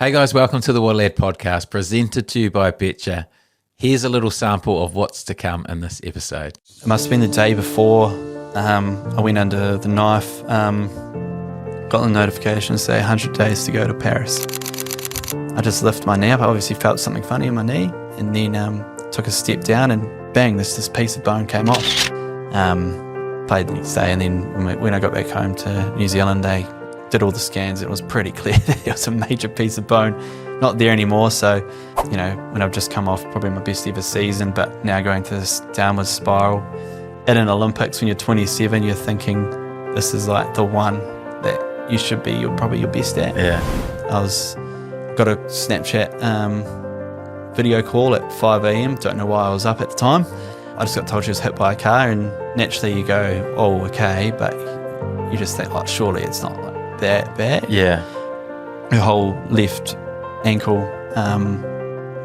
Hey guys, welcome to the What Lad podcast, presented to you by Betcha. Here's a little sample of what's to come in this episode. It must have been the day before I went under the knife, got the notification to say 100 days to go to Paris. I just lifted my knee up. I obviously felt something funny in my knee, and then took a step down and bang, this piece of bone came off. Played the next day, and then when I got back home to New Zealand, they did all the scans. It was pretty clear that there was a major piece of bone not there anymore. So, when I've just come off probably my best ever season, but now going through this downward spiral. At an Olympics, when you're 27, you're thinking this is like the one that you should be, you're probably your best at. Yeah. Got a Snapchat video call at 5 a.m. Don't know why I was up at the time. I just got told she was hit by a car, and naturally you go, oh, okay, but you just think, oh, surely it's not like that bad. Yeah. Her whole left ankle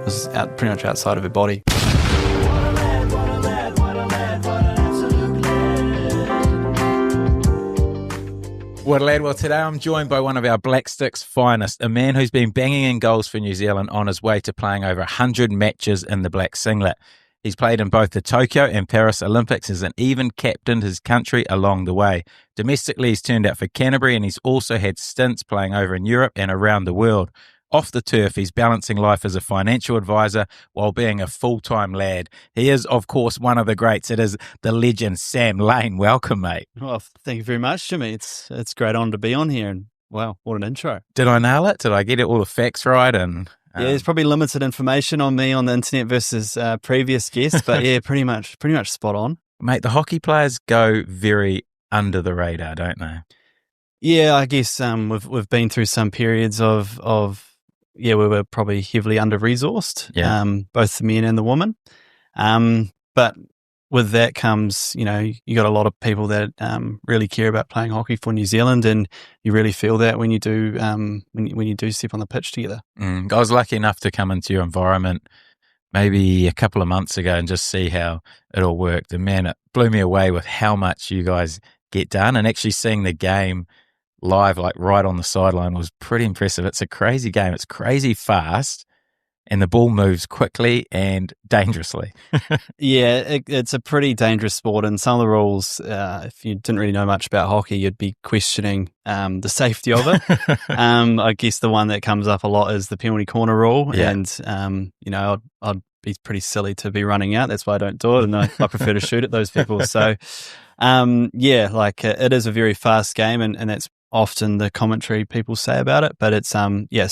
was pretty much outside of her body. What a lad. Well, today I'm joined by one of our Black Sticks finest, a man who's been banging in goals for New Zealand on his way to playing over 100 matches in the black singlet. He's played in both the Tokyo and Paris Olympics and even captained his country along the way. Domestically, he's turned out for Canterbury, and he's also had stints playing over in Europe and around the world. Off the turf, he's balancing life as a financial advisor while being a full-time lad. He is, of course, one of the greats. It is the legend, Sam Lane. Welcome, mate. Well, thank you very much, Jimmy. It's a great honour to be on here, and wow, what an intro. Did I nail it? Did I get all the facts right? And yeah, there's probably limited information on me on the internet versus previous guests, but yeah, pretty much spot on. Mate, the hockey players go very under the radar, don't they? Yeah, I guess we've been through some periods of we were probably heavily under-resourced, both the men and the women. But with that comes, you got a lot of people that really care about playing hockey for New Zealand, and you really feel that when you do when you do step on the pitch together. I was lucky enough to come into your environment maybe a couple of months ago and just see how it all worked. And man, it blew me away with how much you guys get done, and actually seeing the game live, like right on the sideline, was pretty impressive. It's a crazy game. It's crazy fast, and the ball moves quickly and dangerously. Yeah, it's a pretty dangerous sport, and some of the rules, if you didn't really know much about hockey, you'd be questioning the safety of it. I guess the one that comes up a lot is the penalty corner rule, and I'd be pretty silly to be running out. That's why I don't do it, and I prefer to shoot at those people. So, it is a very fast game, and that's often the commentary people say about it, but it's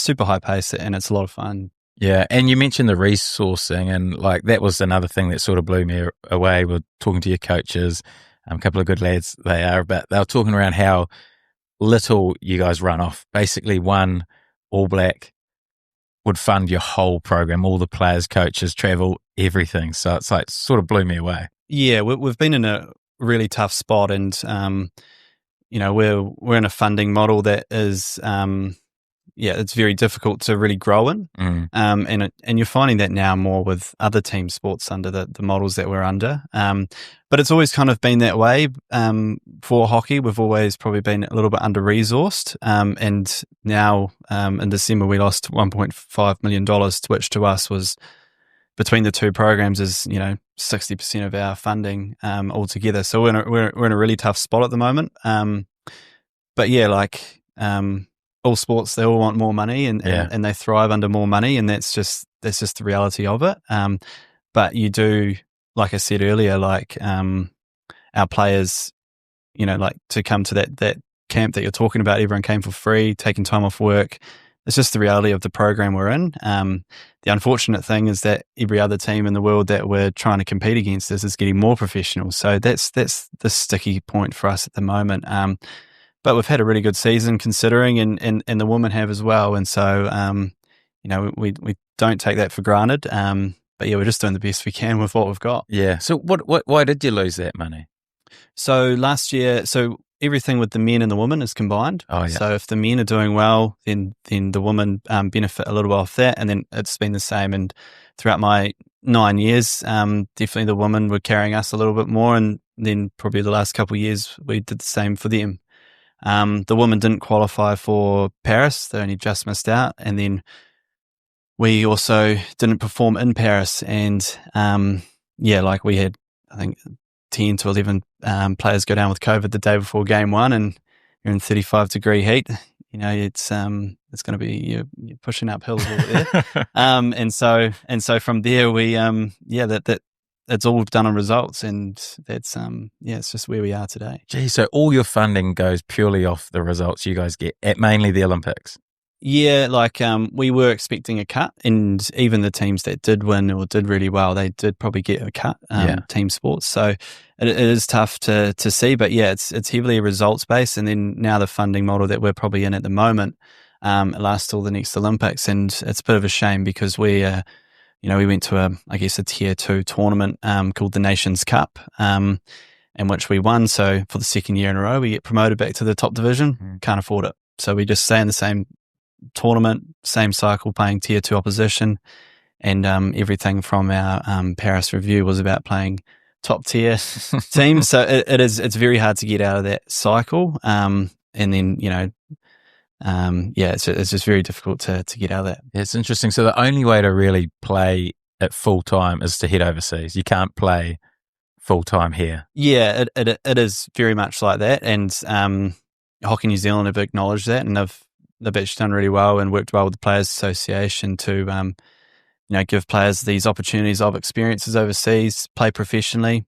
super high pace, and it's a lot of fun. Yeah, and you mentioned the resourcing, and like that was another thing that sort of blew me away with talking to your coaches. A couple of good lads they are, but they were talking around how little you guys run off. Basically, one All Black would fund your whole program, all the players, coaches, travel, everything. So it's like sort of blew me away. Yeah, we've been in a really tough spot, and we're in a funding model that is it's very difficult to really grow in. And you're finding that now more with other team sports under the models that we're under. But it's always kind of been that way. For hockey, we've always probably been a little bit under-resourced. And now in December, we lost $1.5 million, which to us was, between the two programs, is 60% of our funding altogether. So we're in a really tough spot at the moment. But yeah, all sports, they all want more money, and they thrive under more money, and that's just the reality of it. But you do, like I said earlier, our players, to come to that camp that you're talking about, everyone came for free, taking time off work. It's just the reality of the program we're in. The unfortunate thing is that every other team in the world that we're trying to compete against is getting more professional. So that's the sticky point for us at the moment. But we've had a really good season considering, and the women have as well. And so, we don't take that for granted. But yeah, we're just doing the best we can with what we've got. Yeah. So why did you lose that money? So last year, everything with the men and the women is combined. Oh, yeah. So if the men are doing well, then the women benefit a little bit off that. And then it's been the same. And throughout my 9 years, definitely the women were carrying us a little bit more. And then probably the last couple of years, we did the same for them. The women didn't qualify for Paris. They only just missed out. And then we also didn't perform in Paris. And like we had, I think, 10 to 11 players go down with COVID the day before game one, and you're in 35-degree heat. You know, it's going to be you're pushing uphill a little bit there. and so from there we that it's all done on results, and that's it's just where we are today. Gee, so all your funding goes purely off the results you guys get at mainly the Olympics. Yeah, we were expecting a cut, and even the teams that did win or did really well, they did probably get a cut. Team sports, so it is tough to see, but yeah, it's heavily results based, and then now the funding model that we're probably in at the moment, it lasts till the next Olympics, and it's a bit of a shame because we went to a tier 2 tournament called the Nations Cup, in which we won. So for the second year in a row, we get promoted back to the top division. Can't afford it, so we just stay in the same tournament, same cycle, playing tier 2 opposition, and everything from our Paris review was about playing top tier teams. So it's very hard to get out of that cycle, and then it's just very difficult to get out of that. Yeah, it's interesting. So the only way to really play at full time is to head overseas. You can't play full time here. Yeah, it is very much like that, and Hockey New Zealand have acknowledged that, and they've actually done really well and worked well with the Players Association to, give players these opportunities of experiences overseas, play professionally.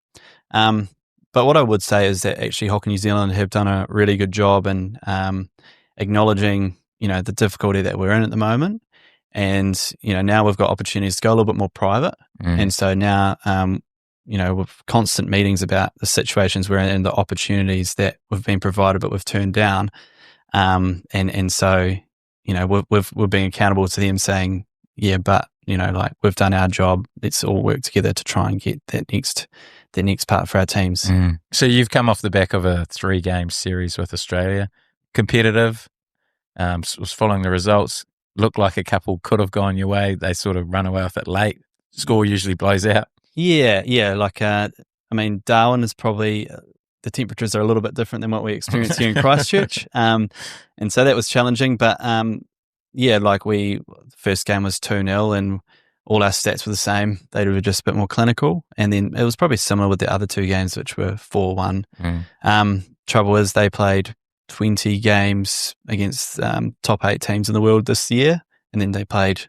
But what I would say is that actually Hockey New Zealand have done a really good job in acknowledging, the difficulty that we're in at the moment. And, now we've got opportunities to go a little bit more private. And so now, with constant meetings about the situations we're in and the opportunities that we've been provided but we've turned down. And so, we're being accountable to them, saying, yeah, but, we've done our job. Let's all work together to try and get that next part for our teams. So you've come off the back of a 3-game series with Australia, competitive, was following the results, looked like a couple could have gone your way. They sort of run away with it late. Score usually blows out. Yeah. Darwin is probably... the temperatures are a little bit different than what we experienced here in Christchurch. And so that was challenging. But, the first game was 2-0 and all our stats were the same. They were just a bit more clinical. And then it was probably similar with the other 2 games, which were 4-1. Trouble is they played 20 games against top 8 teams in the world this year. And then they played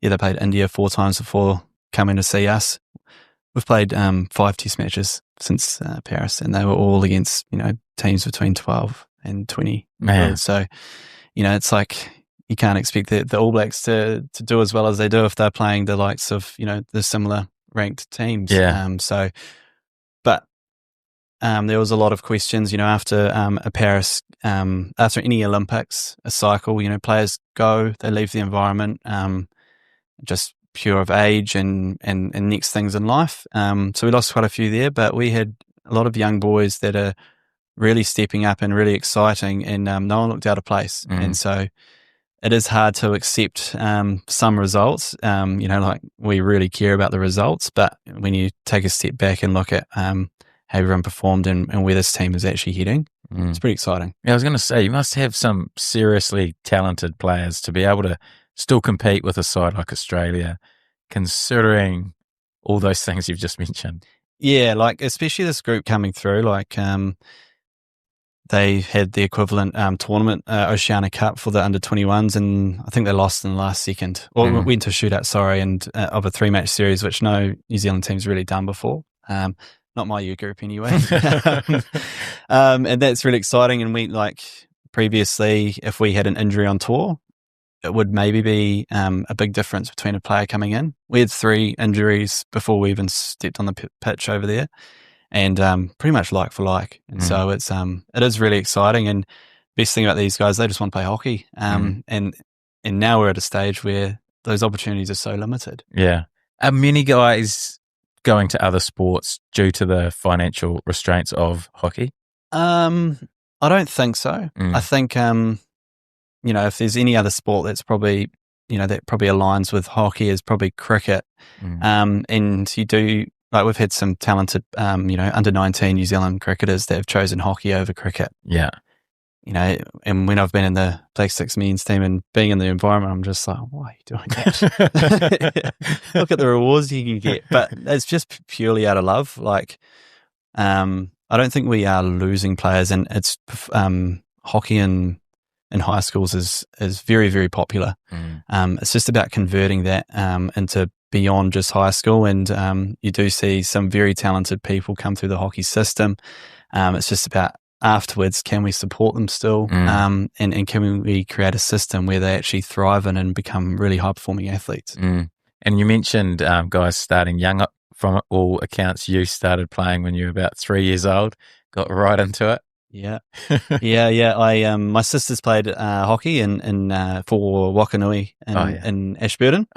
India 4 times before coming to see us. We've played 5 test matches since Paris, and they were all against, teams between 12 and 20. Man. So, it's like you can't expect the All Blacks to do as well as they do if they're playing the likes of, the similar ranked teams. Yeah. But there was a lot of questions, after a Paris, after any Olympics, a cycle, players go, they leave the environment, just pure of age and next things in life. So we lost quite a few there, but we had a lot of young boys that are really stepping up and really exciting, and no one looked out of place. And so it is hard to accept some results. We really care about the results, but when you take a step back and look at how everyone performed and where this team is actually heading, it's pretty exciting. Yeah, I was going to say, you must have some seriously talented players to be able to still compete with a side like Australia, considering all those things you've just mentioned. Yeah, especially this group coming through, they had the equivalent tournament, Oceania Cup for the under-21s, and I think they lost in the last second, or went to shootout, and of a 3-match series, which no New Zealand team's really done before. Not my year group anyway. And that's really exciting. And we, previously, if we had an injury on tour, it would maybe be a big difference between a player coming in. We had 3 injuries before we even stepped on the pitch over there, and pretty much like for like. And so it is really exciting. And best thing about these guys, they just want to play hockey. And now we're at a stage where those opportunities are so limited. Yeah. Are many guys going to other sports due to the financial restraints of hockey? I don't think so. I think if there's any other sport that's probably, that probably aligns with hockey is probably cricket. And you do, we've had some talented, under 19 New Zealand cricketers that have chosen hockey over cricket. Yeah. and when I've been in the Black Sticks men's team and being in the environment, I'm just like, why are you doing that? Look at the rewards you can get. But it's just purely out of love. Like, I don't think we are losing players, and it's hockey in high schools is very, very popular. It's just about converting that into beyond just high school, and you do see some very talented people come through the hockey system. It's just about afterwards, can we support them still, and can we create a system where they actually thrive in and become really high-performing athletes. And you mentioned guys starting young. From all accounts, you started playing when you were about 3 years old, got right into it. Yeah. I my sisters played hockey in for Wakanui in Ashburton.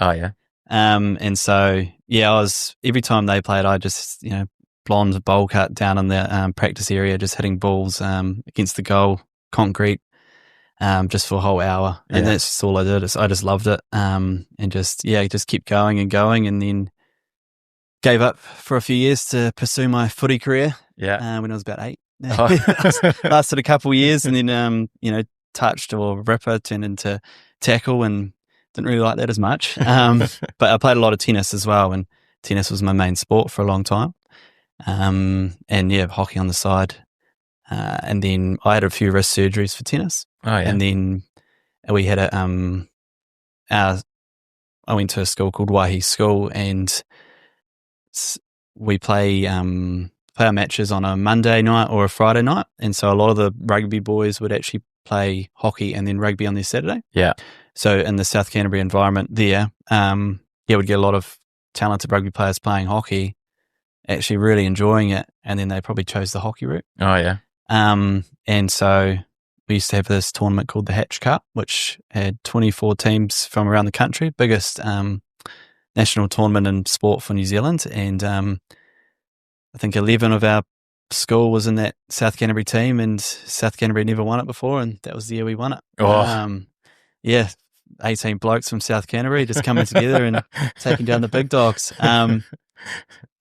And so I was, every time they played, I just blonde bowl cut down in the practice area, just hitting balls against the goal, concrete, just for a whole hour, and that's just all I did. I just loved it, and just kept going and going, and then gave up for a few years to pursue my footy career. When I was about 8. Lasted a couple of years, and then touched or ripper turned into tackle, and didn't really like that as much. But I played a lot of tennis as well, and tennis was my main sport for a long time. And hockey on the side. And then I had a few wrist surgeries for tennis. And then we had I went to a school called Waihi School, and we play our matches on a Monday night or a Friday night. And so a lot of the rugby boys would actually play hockey and then rugby on their Saturday. So in the South Canterbury environment there, we'd get a lot of talented rugby players playing hockey, actually really enjoying it, and then they probably chose the hockey route. And so we used to have this tournament called the Hatch Cup, which had 24 teams from around the country, biggest national tournament in sport for New Zealand. And I think 11 of our school was in that South Canterbury team, and South Canterbury never won it before, and that was the year we won it. 18 blokes from South Canterbury just coming together and taking down the big dogs. And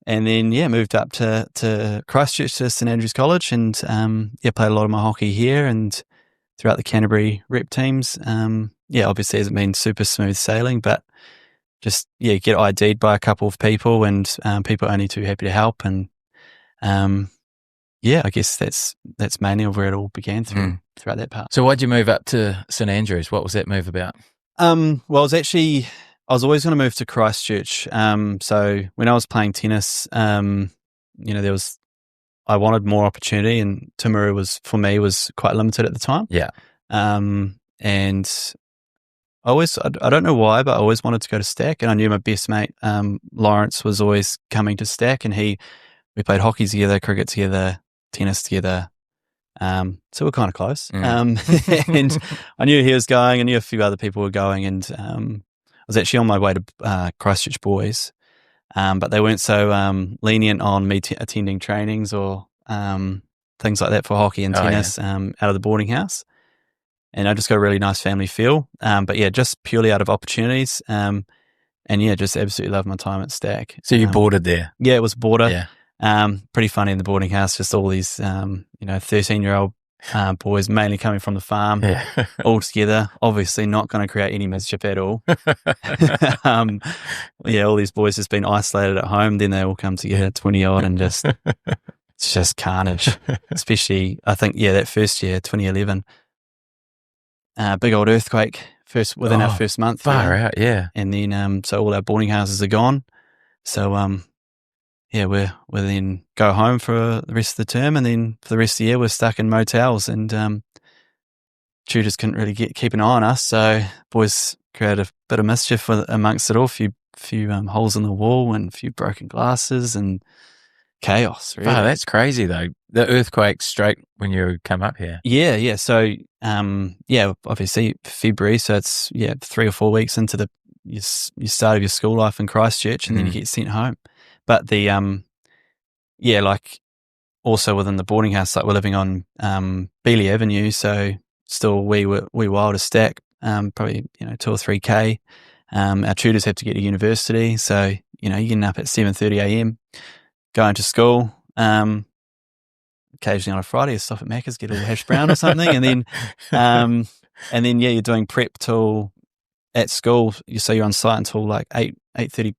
then, moved up to Christchurch, to St Andrews College, and played a lot of my hockey here and throughout the Canterbury rep teams. Obviously it hasn't been super smooth sailing, but just, get ID'd by a couple of people, and people are only too happy to help. And I guess that's mainly where it all began throughout that part. So why'd you move up to St Andrews? What was that move about? Well, I was always going to move to Christchurch. So when I was playing tennis, I wanted more opportunity, and Timaru was quite limited at the time. And I don't know why, but I always wanted to go to Stack, and I knew my best mate, Lawrence, was always coming to Stack, and we played hockey together, cricket together, tennis together. So we're kind of close. And I knew he was going. I knew a few other people were going, and I was actually on my way to Christchurch Boys, but they weren't so lenient on me attending trainings or things like that for hockey and tennis out of the boarding house. And I just got a really nice family feel. But just purely out of opportunities. And just absolutely loved my time at Stack. So you boarded there? Yeah, it was border. Pretty funny in the boarding house, just all these 13-year-old boys, mainly coming from the farm, all together, obviously not going to create any mischief at all. All these boys just been isolated at home, then they all come together, 20 odd, and it's just carnage. Especially, I think, that first year, 2011, big old earthquake within our first month. Far out, and then so all our boarding houses are gone. So we then go home for the rest of the term, and then for the rest of the year we're stuck in motels, and tutors couldn't really keep an eye on us, so boys created a bit of mischief amongst it all, a few holes in the wall and a few broken glasses and chaos, really. Oh, that's crazy though. The earthquake straight when you come up here. So obviously February, so it's 3 or 4 weeks into your start of your school life in Christchurch, and then you get sent home. But the also within the boarding house, like we're living on Beeley Avenue, so still we wild as Stack, probably 2 or 3K. Our tutors have to get to university, so you're getting up at 7:30 a.m. going to school, occasionally on a Friday, you stop at Macca's, get a little hash brown or something, and then you're doing prep till at school. So you're on site until like 8:30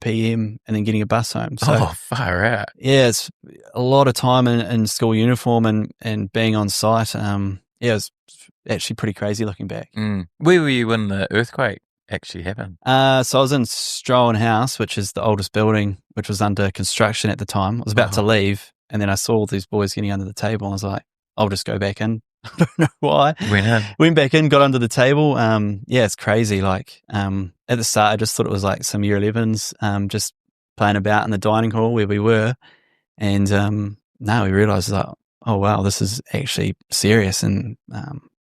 p.m. and then getting a bus home. So far out. Yeah, it's a lot of time in school uniform and being on site. It's actually pretty crazy looking back. Where were you when the earthquake actually happened? So I was in Strowan House, which is the oldest building, which was under construction at the time. I was about to leave, and then I saw all these boys getting under the table, and I was like, I'll just go back in. I don't know why. Went back in, got under the table. It's crazy. Like at the start, I just thought it was like some year 11s just playing about in the dining hall where we were. And now we realised, like, oh, wow, this is actually serious. And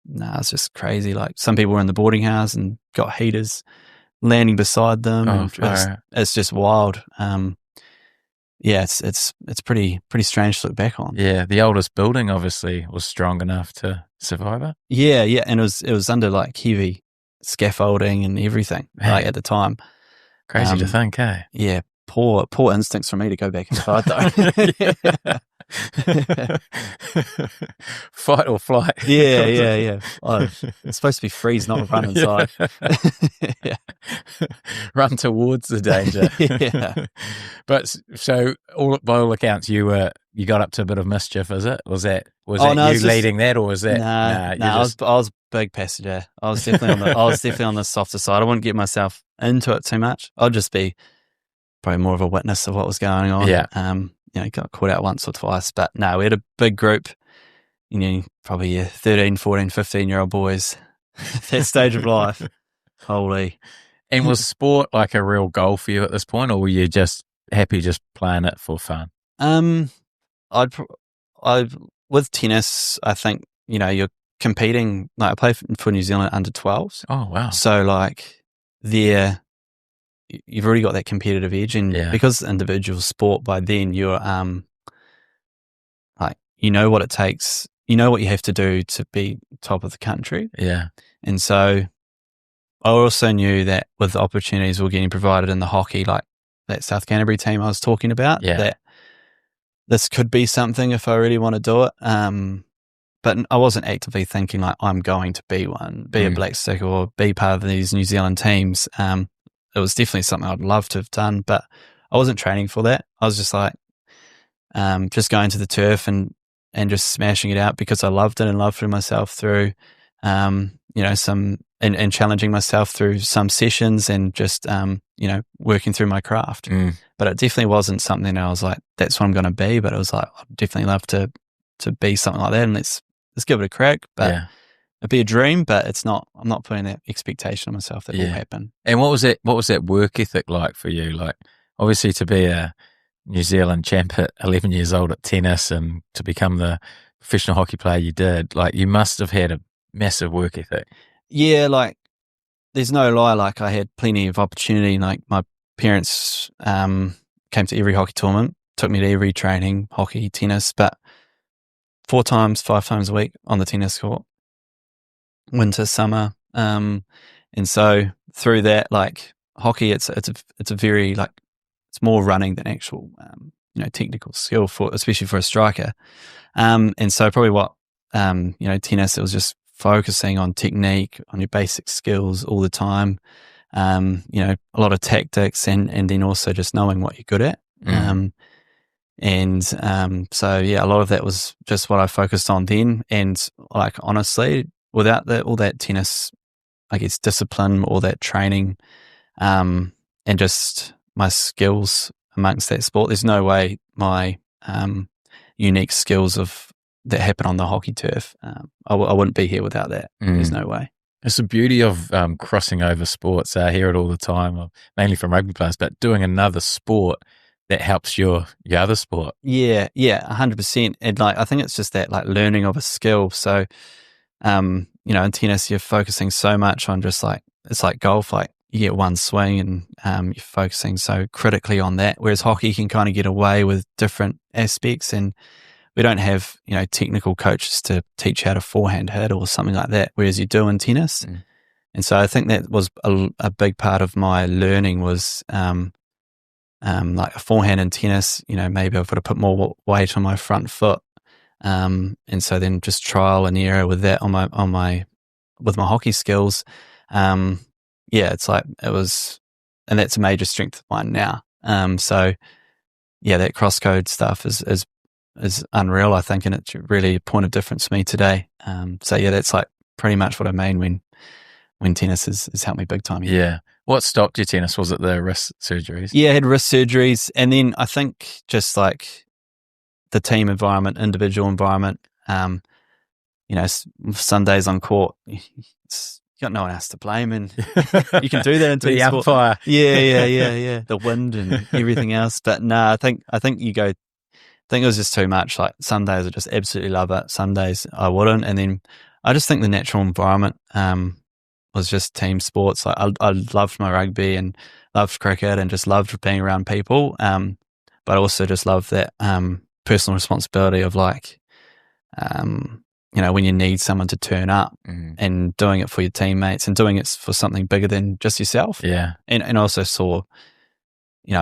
it's just crazy. Like some people were in the boarding house and got heaters landing beside them. It's just wild. It's pretty strange to look back on. Yeah, the oldest building obviously was strong enough to survive it. Yeah, and it was under like Kiwi scaffolding and everything like at the time. Crazy to think, eh? Yeah, poor instincts for me to go back inside though. Fight or flight. Yeah. It's supposed to be freeze, not run inside. Yeah. Run towards the danger. Yeah. But so, by all accounts, you got up to a bit of mischief. Is it? Was that you leading that, or was that? I was big passenger. I was definitely on the softer side. I wouldn't get myself into it too much. I'd just be probably more of a witness of what was going on. Yeah. Got caught out once or twice, but no, we had a big group, probably your 13, 14, 15-year-old boys, that stage of life. Holy. And was sport like a real goal for you at this point, or were you just happy just playing it for fun? With tennis, I think, you're competing, like I play for New Zealand under 12s. Oh, wow. So like you've already got that competitive edge, and because it's individual sport, by then you're like what it takes, what you have to do to be top of the country. Yeah. And so I also knew that with the opportunities we're getting provided in the hockey, like that South Canterbury team I was talking about, that this could be something if I really want to do it. But I wasn't actively thinking like I'm going to be a black stick or be part of these New Zealand teams. It was definitely something I'd love to have done, but I wasn't training for that. I was just like, just going to the turf and just smashing it out because I loved it and loved putting myself through, some and challenging myself through some sessions and just, working through my craft. But it definitely wasn't something I was like, that's what I'm going to be. But it was like, I'd definitely love to be something like that, and let's give it a crack. But it'd be a dream, but it's not. I'm not putting that expectation on myself that will happen. And what was that work ethic like for you? Like, obviously, to be a New Zealand champ at 11 years old at tennis and to become the professional hockey player you did, like, you must have had a massive work ethic. Yeah, like, there's no lie. Like, I had plenty of opportunity. Like, my parents came to every hockey tournament, took me to every training, hockey, tennis, but 4 times, 5 times a week on the tennis court, winter, summer. And so through that, like, hockey, it's a very, like, it's more running than actual, technical skill especially for a striker. And so probably what, tennis, it was just focusing on technique, on your basic skills all the time. A lot of tactics and then also just knowing what you're good at. So a lot of that was just what I focused on then. And like, honestly, without all that tennis, I guess, discipline, all that training, and just my skills amongst that sport, there's no way my unique skills that happen on the hockey turf, I wouldn't be here without that. There's no way. It's the beauty of crossing over sports. I hear it all the time, mainly from rugby players, but doing another sport that helps your other sport. Yeah, 100%. And like, I think it's just that, like, learning of a skill. So, in tennis, you're focusing so much on just like, it's like golf, like you get one swing and you're focusing so critically on that. Whereas hockey can kind of get away with different aspects, and we don't have, technical coaches to teach how to forehand hit or something like that, whereas you do in tennis. And so I think that was a big part of my learning was, like a forehand in tennis, maybe I've got to put more weight on my front foot, And so then just trial and error with that with my hockey skills. It's like and that's a major strength of mine now. So yeah, that cross-code stuff is unreal, I think, and it's really a point of difference for me today. So yeah, that's like pretty much what I mean when tennis has helped me big time. Yeah. What stopped your tennis? Was it the wrist surgeries? Yeah, I had wrist surgeries, and then I think just like the team environment, individual environment, Sundays on court, you got no one else to blame, and you can do that in the sport. umpire. Yeah. The wind and everything else. But no, I think it was just too much. Like some days I just absolutely love it. Some days I wouldn't. And then I just think the natural environment was just team sports. Like I loved my rugby and loved cricket and just loved being around people. But I also just loved that personal responsibility of like, when you need someone to turn up and doing it for your teammates and doing it for something bigger than just yourself. Yeah. And I also saw,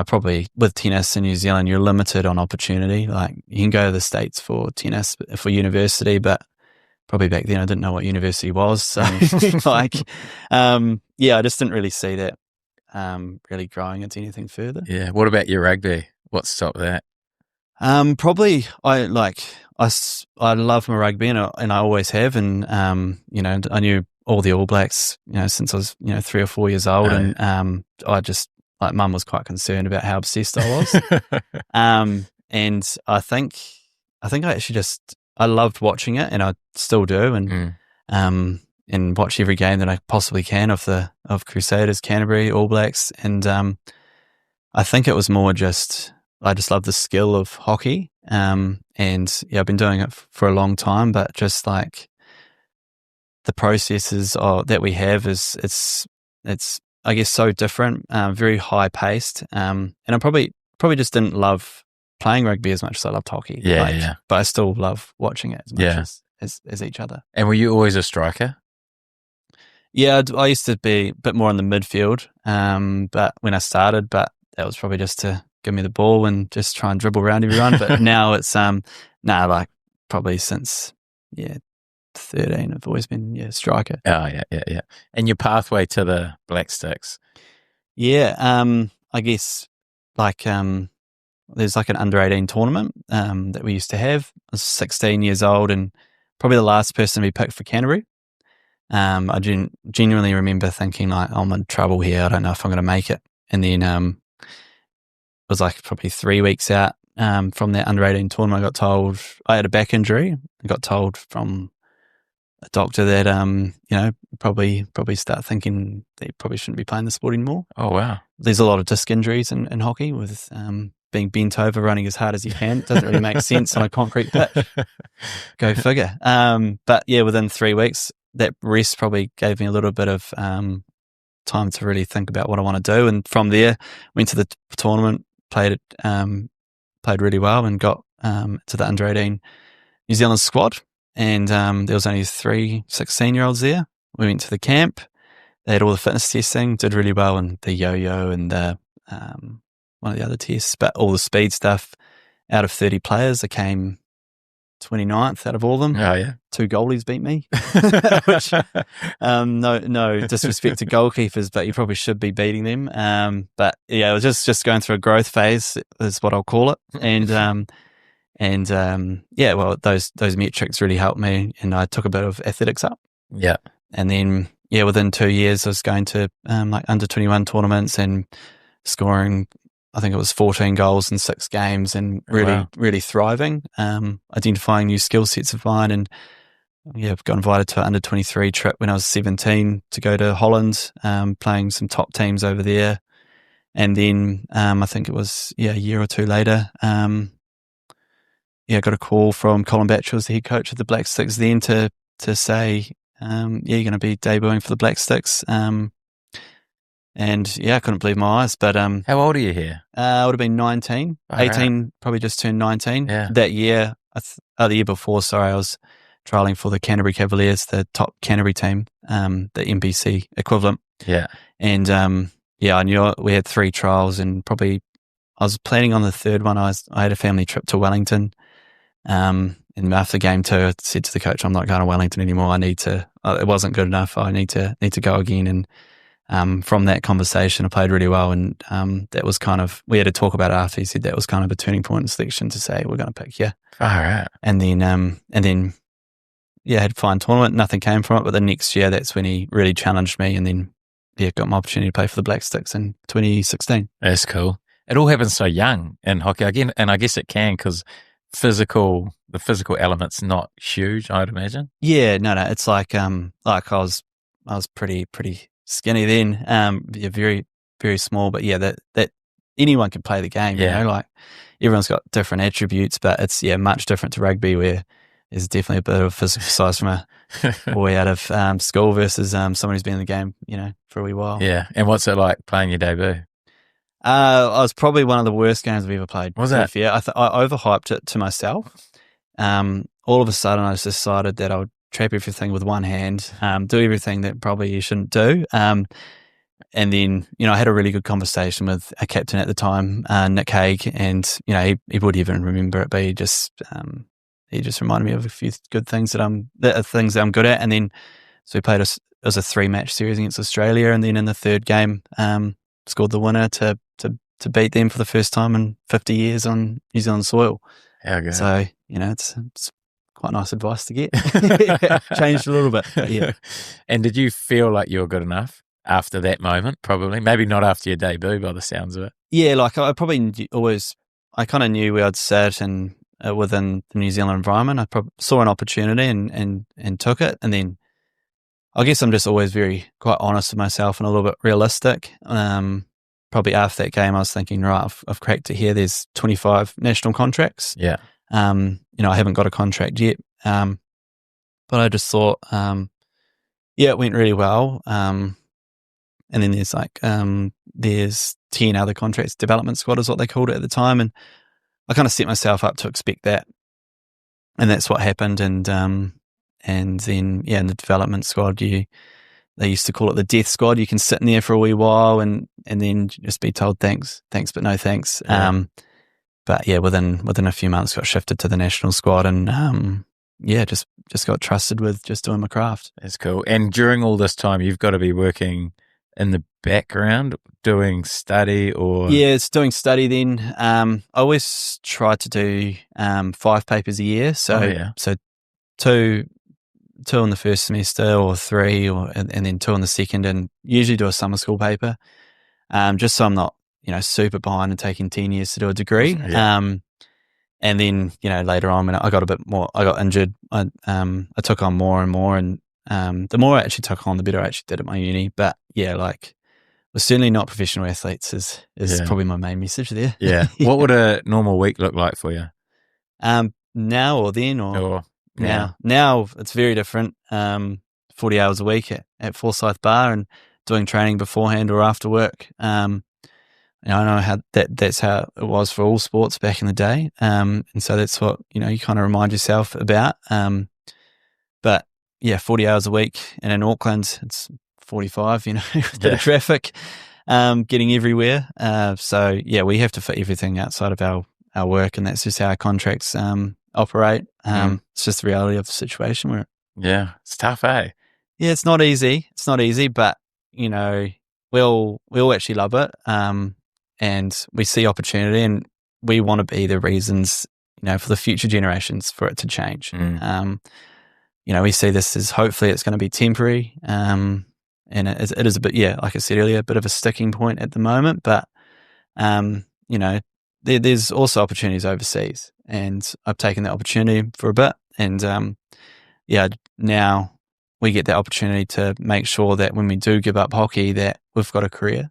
probably with tennis in New Zealand, you're limited on opportunity. Like you can go to the States for tennis, for university, but probably back then I didn't know what university was. So I just didn't really see that really growing into anything further. Yeah. What about your rugby? What stopped that? Probably I love my rugby and I always have. And, I knew all the All Blacks, since I was, 3 or 4 years old. And I just, like, Mum was quite concerned about how obsessed I was. And I think I actually I loved watching it, and I still do, and watch every game that I possibly can of Crusaders, Canterbury, All Blacks, and I think it was more just I just love the skill of hockey, and I've been doing it for a long time, but just like the processes that we have it's I guess so different, very high paced, and I probably just didn't love playing rugby as much as I loved hockey. Yeah. But I still love watching it as much as each other. And were you always a striker? Yeah, I used to be a bit more in the midfield, but when I started, that was probably just to give me the ball and just try and dribble around everyone. But now it's like probably since 13, I've always been striker. Oh yeah. And your pathway to the Black Sticks? Yeah, I guess like there's like an under-18 tournament that we used to have. I was 16 years old and probably the last person to be picked for Canterbury. I genuinely remember thinking like, I'm in trouble here. I don't know if I'm going to make it. And then it was like probably 3 weeks out from that under-18 tournament. I got told I had a back injury. I got told from a doctor that probably start thinking they probably shouldn't be playing the sport anymore. Oh wow! There's a lot of disc injuries in hockey with being bent over, running as hard as you can. It doesn't really make sense on a concrete pitch. Go figure. But yeah, within 3 weeks, that rest probably gave me a little bit of time to really think about what I want to do. And from there, went to the tournament, played really well, and got to the under-18 New Zealand squad. And there was only 3 16-year-olds there. We went to the camp. They had all the fitness testing, did really well in the yo-yo and the one of the other tests, but all the speed stuff. Out of 30 players, I came 29th out of all of them. Oh yeah, 2 goalies beat me. Which no disrespect to goalkeepers, but you probably should be beating them. But yeah, it was just going through a growth phase is what I'll call it. And well, those metrics really helped me, and I took a bit of athletics up. Yeah, and then within 2 years, I was going to like under 21 tournaments and scoring. I think it was 14 goals in 6 games, and really thriving. Identifying new skill sets of mine, and got invited to an under 23 trip when I was 17 to go to Holland, playing some top teams over there. And then I think it was a year or 2 later. I got a call from Colin Batchel, the head coach of the Black Sticks, then to say, you're going to be debuting for the Black Sticks. And I couldn't believe my eyes. But how old are you here? I would have been 19, 18, right. Probably just turned 19. Yeah. That year, the year before, I was trialing for the Canterbury Cavaliers, the top Canterbury team, the NBC equivalent. Yeah. And I knew we had 3 trials, and probably I was planning on the 3rd one. I had a family trip to Wellington, And after game 2, I said to the coach, I'm not going to Wellington anymore. It wasn't good enough. I need to go again. And from that conversation, I played really well. And that was we had to talk about it after. He said that was kind of a turning point in selection to say, we're going to pick you. All right. And then, I had a fine tournament. Nothing came from it. But the next year, that's when he really challenged me. And then, got my opportunity to play for the Black Sticks in 2016. That's cool. It all happens so young in hockey again, and I guess it can because the physical element's not huge, I'd imagine. Yeah, no, it's like I was pretty skinny then, very very small, but that anyone can play the game. Yeah. You know, like everyone's got different attributes, but it's much different to rugby where there's definitely a bit of physical size from a boy out of school versus someone who's been in the game, for a wee while. Yeah, and what's it like playing your debut? I was probably one of the worst games I've ever played. Was that? Yeah, I overhyped it to myself. All of a sudden, I just decided that I would trap everything with one hand, do everything that probably you shouldn't do. And then, I had a really good conversation with a captain at the time, Nick Haig, and, he wouldn't even remember it, but he just reminded me of a few good things that I'm good at. And then, so we played it was a 3-match series against Australia. And then in the third game, scored the winner to beat them for the first time in 50 years on New Zealand soil. How good. So, it's quite nice advice to get. Changed a little bit. But yeah. And did you feel like you were good enough after that moment? Probably. Maybe not after your debut by the sounds of it. Yeah, like I probably I kind of knew where I'd sit and within the New Zealand environment. I saw an opportunity and took it. And then I guess I'm just always quite honest with myself and a little bit realistic. Probably after that game, I was thinking, right, I've cracked it here. There's 25 national contracts. Yeah. I haven't got a contract yet. But I just thought, it went really well. And then there's 10 other contracts. Development squad is what they called it at the time. And I kind of set myself up to expect that. And that's what happened. And then, in the development squad, they used to call it the death squad. You can sit in there for a wee while and then just be told thanks, but no thanks. Yeah. But within a few months got shifted to the national squad and just got trusted with just doing my craft. That's cool. And during all this time, you've got to be working in the background doing study or... Yeah, it's doing study then. I always try to do 5 papers a year. So, so two in the first semester or 3 and then 2 in the second, and usually do a summer school paper, just so I'm not, super behind and taking 10 years to do a degree. Yeah. And then, later on when I got a bit more, I got injured, I took on more and more, and the more I actually took on, the better I actually did at my uni. But we're certainly not professional athletes is probably my main message there. Yeah. What would a normal week look like for you? Now or then or now? Now it's very different. 40 hours a week at Forsyth Bar and doing training beforehand or after work. I know how that's how it was for all sports back in the day. And so that's what, you kind of remind yourself about. But 40 hours a week, and in Auckland, it's 45, with the traffic, getting everywhere. So we have to fit everything outside of our work, and that's just how our contracts operate. It's just the reality of the situation we're in. Yeah, it's tough, eh? Yeah, it's not easy. But we all actually love it. And we see opportunity, and we want to be the reasons, for the future generations for it to change. We see this as hopefully it's going to be temporary. And it is a bit, like I said earlier, a bit of a sticking point at the moment, but, there's also opportunities overseas, and I've taken that opportunity for a bit. And, now we get the opportunity to make sure that when we do give up hockey, that we've got a career.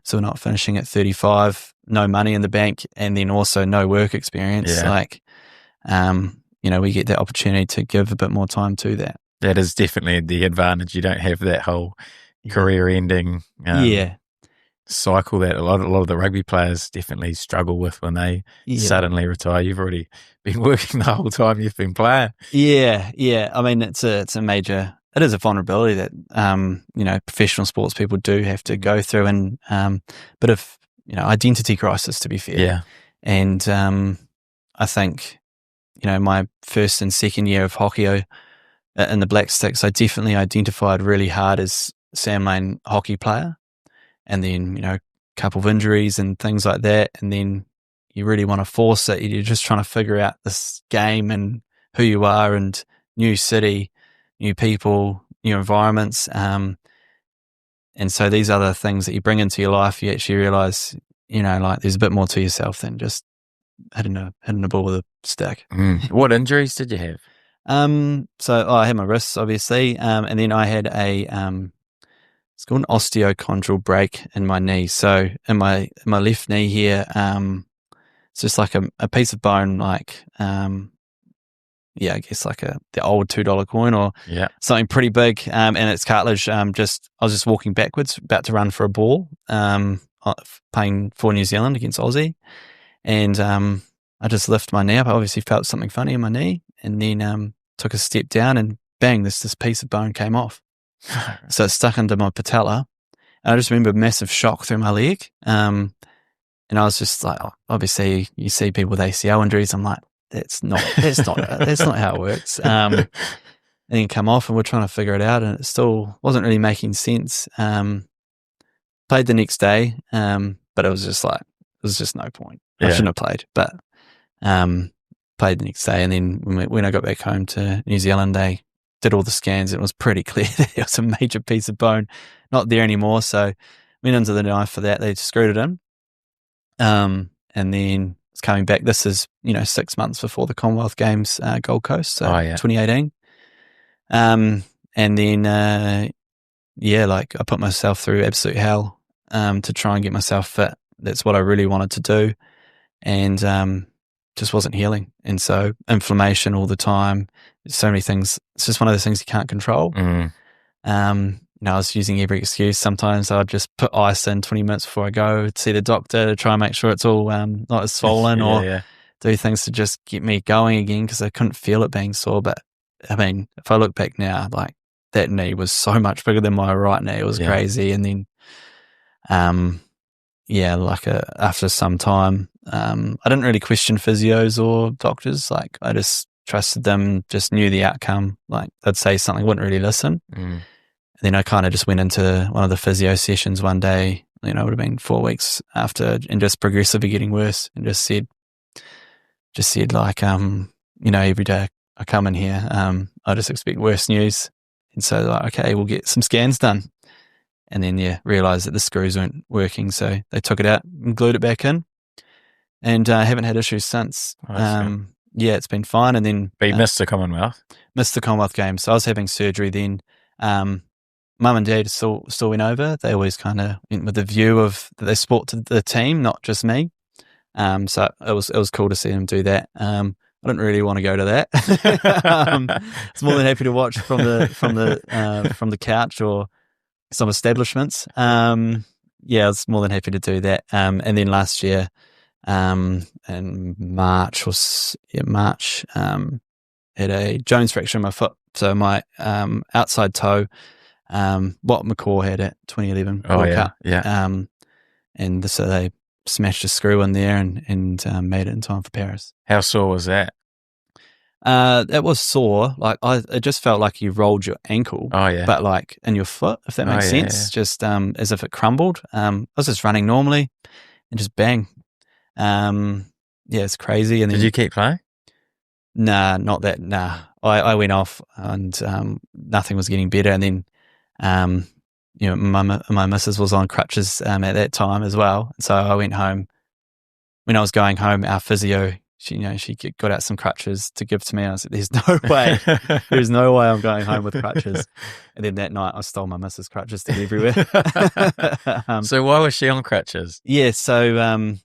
So we're not finishing at 35, no money in the bank, and then also no work experience. We get that opportunity to give a bit more time to that. That is definitely the advantage. You don't have that whole career-ending cycle that a lot of the rugby players definitely struggle with when they suddenly retire. You've already been working the whole time you've been playing. Yeah. I mean, it is a vulnerability that professional sports people do have to go through, and bit of identity crisis, to be fair. Yeah. And I think my first and second year of hockey in the Black Sticks, I definitely identified really hard as Sam Lane hockey player. And then, a couple of injuries and things like that. And then you really want to force it. You're just trying to figure out this game and who you are, and new city, new people, new environments. And so these other things that you bring into your life, you actually realize, like there's a bit more to yourself than just hitting a ball with a stick. What injuries did you have? So I had my wrists, obviously. And then I had it's called an osteochondral break in my knee. So in my left knee here, it's just like a piece of bone, like, I guess like the old $2 coin or something pretty big. And it's cartilage. I was just walking backwards, about to run for a ball, playing for New Zealand against Aussie. And I just lifted my knee up. I obviously felt something funny in my knee, and then took a step down, and bang, this piece of bone came off. So it stuck into my patella. And I just remember a massive shock through my leg. And I was just like, obviously you see people with ACL injuries. I'm like, that's not how it works. And then come off, and we're trying to figure it out, and it still wasn't really making sense. Played the next day. But it was just no point. I shouldn't have played, but, played the next day. And then when I got back home to New Zealand, they did all the scans, and it was pretty clear that there was a major piece of bone not there anymore. So went under the knife for that. They screwed it in. And then it's coming back. This is, 6 months before the Commonwealth Games, Gold Coast. So 2018. And then, like I put myself through absolute hell, to try and get myself fit. That's what I really wanted to do. And, just wasn't healing. And so inflammation all the time, so many things. It's just one of those things you can't control. I was using every excuse. Sometimes I'd just put ice in 20 minutes before I go to see the doctor to try and make sure it's all not as swollen, or do things to just get me going again, because I couldn't feel it being sore. But I mean, if I look back now, like that knee was so much bigger than my right knee. It was crazy. And then, after some time, I didn't really question physios or doctors. Like I just trusted them, just knew the outcome. Like they'd say something, wouldn't really listen. And then I kind of just went into one of the physio sessions one day, it would have been 4 weeks after, and just progressively getting worse, and just said like, every day I come in here, I just expect worse news. And so like, okay, we'll get some scans done. And then, realised that the screws weren't working. So they took it out and glued it back in. And haven't had issues since. It's been fine. And then... But you missed the Commonwealth? Missed the Commonwealth Games. So I was having surgery then. Mum and Dad still went over. They always kind of went with the view of that they supported the team, not just me. So it was cool to see them do that. I didn't really want to go to that. I was more than happy to watch from the couch or some establishments. I was more than happy to do that. And then last year, in March, had a Jones fracture in my foot. So my outside toe, what McCaw had at 2011 World Cup. And so they smashed a screw in there and made it in time for Paris. How sore was that? It was sore. Like it just felt like you rolled your ankle. But like in your foot, if that makes sense. Just as if it crumbled. I was just running normally, and just bang. It's crazy. And then, did you keep playing? Nah, not that. Nah, I went off, and nothing was getting better. And then, my missus was on crutches at that time as well. So I went home. When I was going home, our physio, she got out some crutches to give to me. I was like, "There's no way, there's no way I'm going home with crutches." And then that night, I stole my missus' crutches to everywhere. So why was she on crutches? Yeah, so I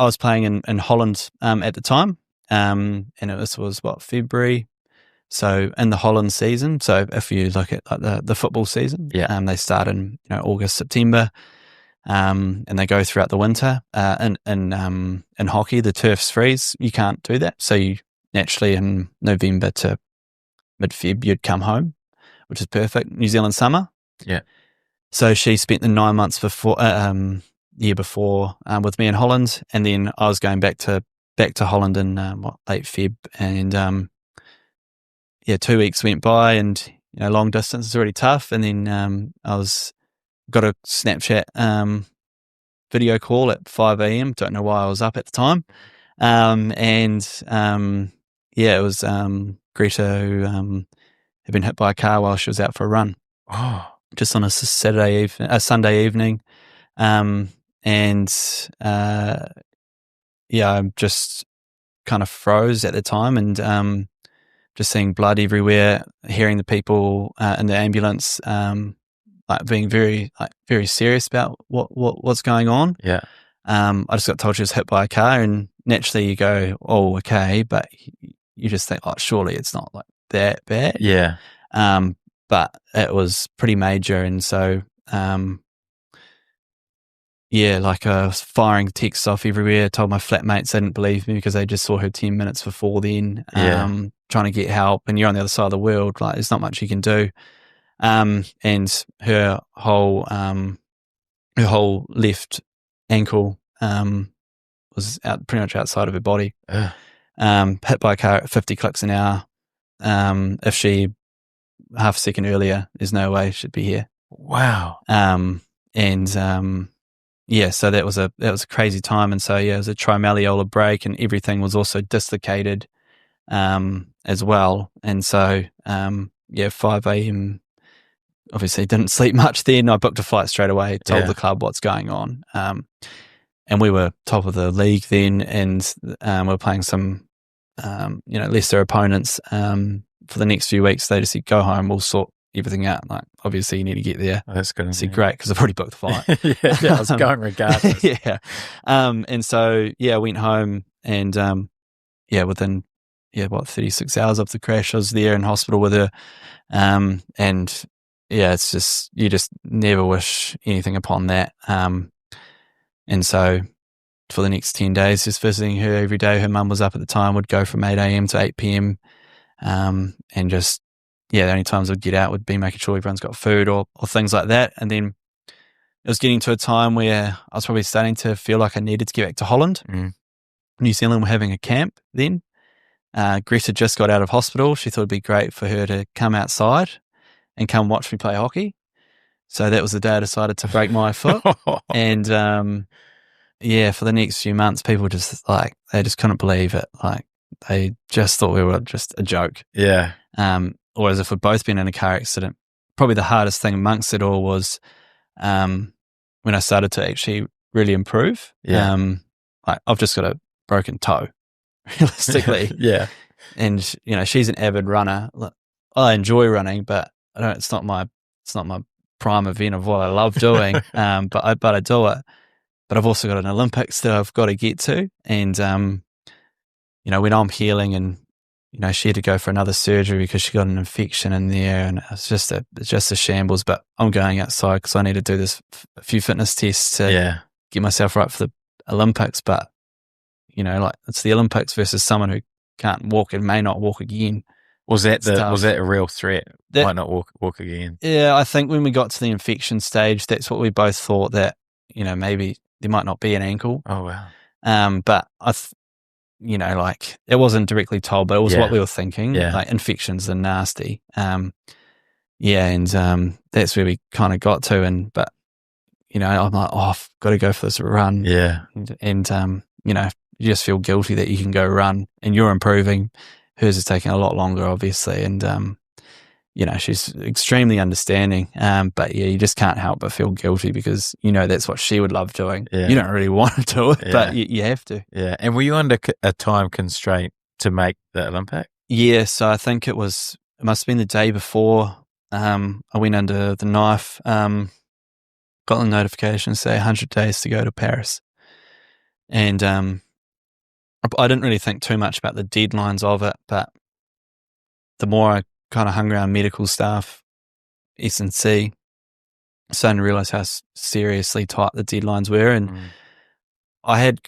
was playing in Holland at the time, and this was February. So in the Holland season, so if you look at like the football season, they start in August, September. And they go throughout the winter. In hockey, the turfs freeze. You can't do that. So you naturally in November to mid-Feb, you'd come home, which is perfect. New Zealand summer. Yeah. So she spent the 9 months year before with me in Holland, and then I was going back to back to Holland in late Feb, and 2 weeks went by, and long distance is already tough, and then I got a Snapchat video call at 5 a.m. Don't know why I was up at the time, it was Greta who had been hit by a car while she was out for a run. Oh, just on a Sunday evening. I just kind of froze at the time, and just seeing blood everywhere, hearing the people in the ambulance being very serious about what's going on. Yeah. I just got told she was hit by a car, and naturally you go, oh, okay, but you just think, oh, surely it's not like that bad. Yeah. But it was pretty major, and so I was firing texts off everywhere. Told my flatmates they didn't believe me because they just saw her 10 minutes before then, trying to get help, and you're on the other side of the world. Like, there's not much you can do. And her whole left ankle was pretty much outside of her body. Hit by a car at 50 clicks an hour. If she half a second earlier, there's no way she'd be here. Wow. So that was a crazy time, and so it was a trimalleolar break, and everything was also dislocated as well. And so 5 a.m. obviously didn't sleep much then. I booked a flight straight away, told the club what's going on, and we were top of the league then, and we were playing some lesser opponents for the next few weeks. They just said, go home, we'll sort everything out. Like, obviously you need to get there. Oh, that's good. I said, great, because I've already booked the flight. I was going regardless. And so I went home, and within 36 hours of the crash I was there in hospital with her. It's just, you just never wish anything upon that. And so for the next 10 days, just visiting her every day. Her mum was up at the time, would go from 8 a.m. to 8 p.m. And just, the only times I'd get out would be making sure everyone's got food or things like that. And then it was getting to a time where I was probably starting to feel like I needed to get back to Holland. New Zealand were having a camp then. Greta just got out of hospital. She thought it'd be great for her to come outside and come watch me play hockey. So that was the day I decided to break my foot. And for the next few months, people just they just couldn't believe it. Like, they just thought we were just a joke. Yeah. Or as if we'd both been in a car accident. Probably the hardest thing amongst it all was when I started to actually really improve. Yeah. I've just got a broken toe, realistically. Yeah. And she's an avid runner. I enjoy running, but it's not my prime event of what I love doing. But I do it. But I've also got an Olympics that I've got to get to, and when I'm healing, and she had to go for another surgery because she got an infection in there, and it's just a shambles. But I'm going outside because I need to do a few fitness tests to get myself right for the Olympics. But it's the Olympics versus someone who can't walk and may not walk again. Was that a real threat? Might not walk again. Yeah, I think when we got to the infection stage, that's what we both thought, that maybe there might not be an ankle. Oh wow. But it wasn't directly told, but it was what we were thinking. Yeah. Like, infections are nasty. And that's where we kind of got to. But I'm like, oh, I've got to go for this run. Yeah. And you just feel guilty that you can go run and you're improving. Hers is taking a lot longer, obviously. And, she's extremely understanding. But you just can't help but feel guilty because, that's what she would love doing. Yeah. You don't really want to do it, but you have to. Yeah. And were you under a time constraint to make the Olympic? Yeah. So I think it must have been the day before I went under the knife, got the notification say 100 days to go to Paris. And I didn't really think too much about the deadlines of it, but the more I kind of hung around medical staff, S&C, starting to realise how seriously tight the deadlines were. And I had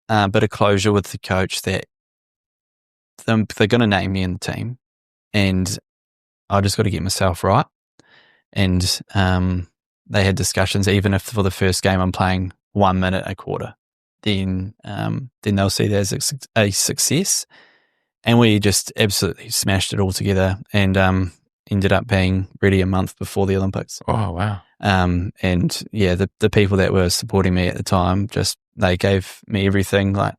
a bit of closure with the coach that they're going to name me in the team, and I just got to get myself right. And they had discussions, even if for the first game I'm playing 1 minute a quarter, then they'll see that as a success. And we just absolutely smashed it all together, and ended up being ready a month before the Olympics. Oh, wow. And yeah, the people that were supporting me at the time, they gave me everything, like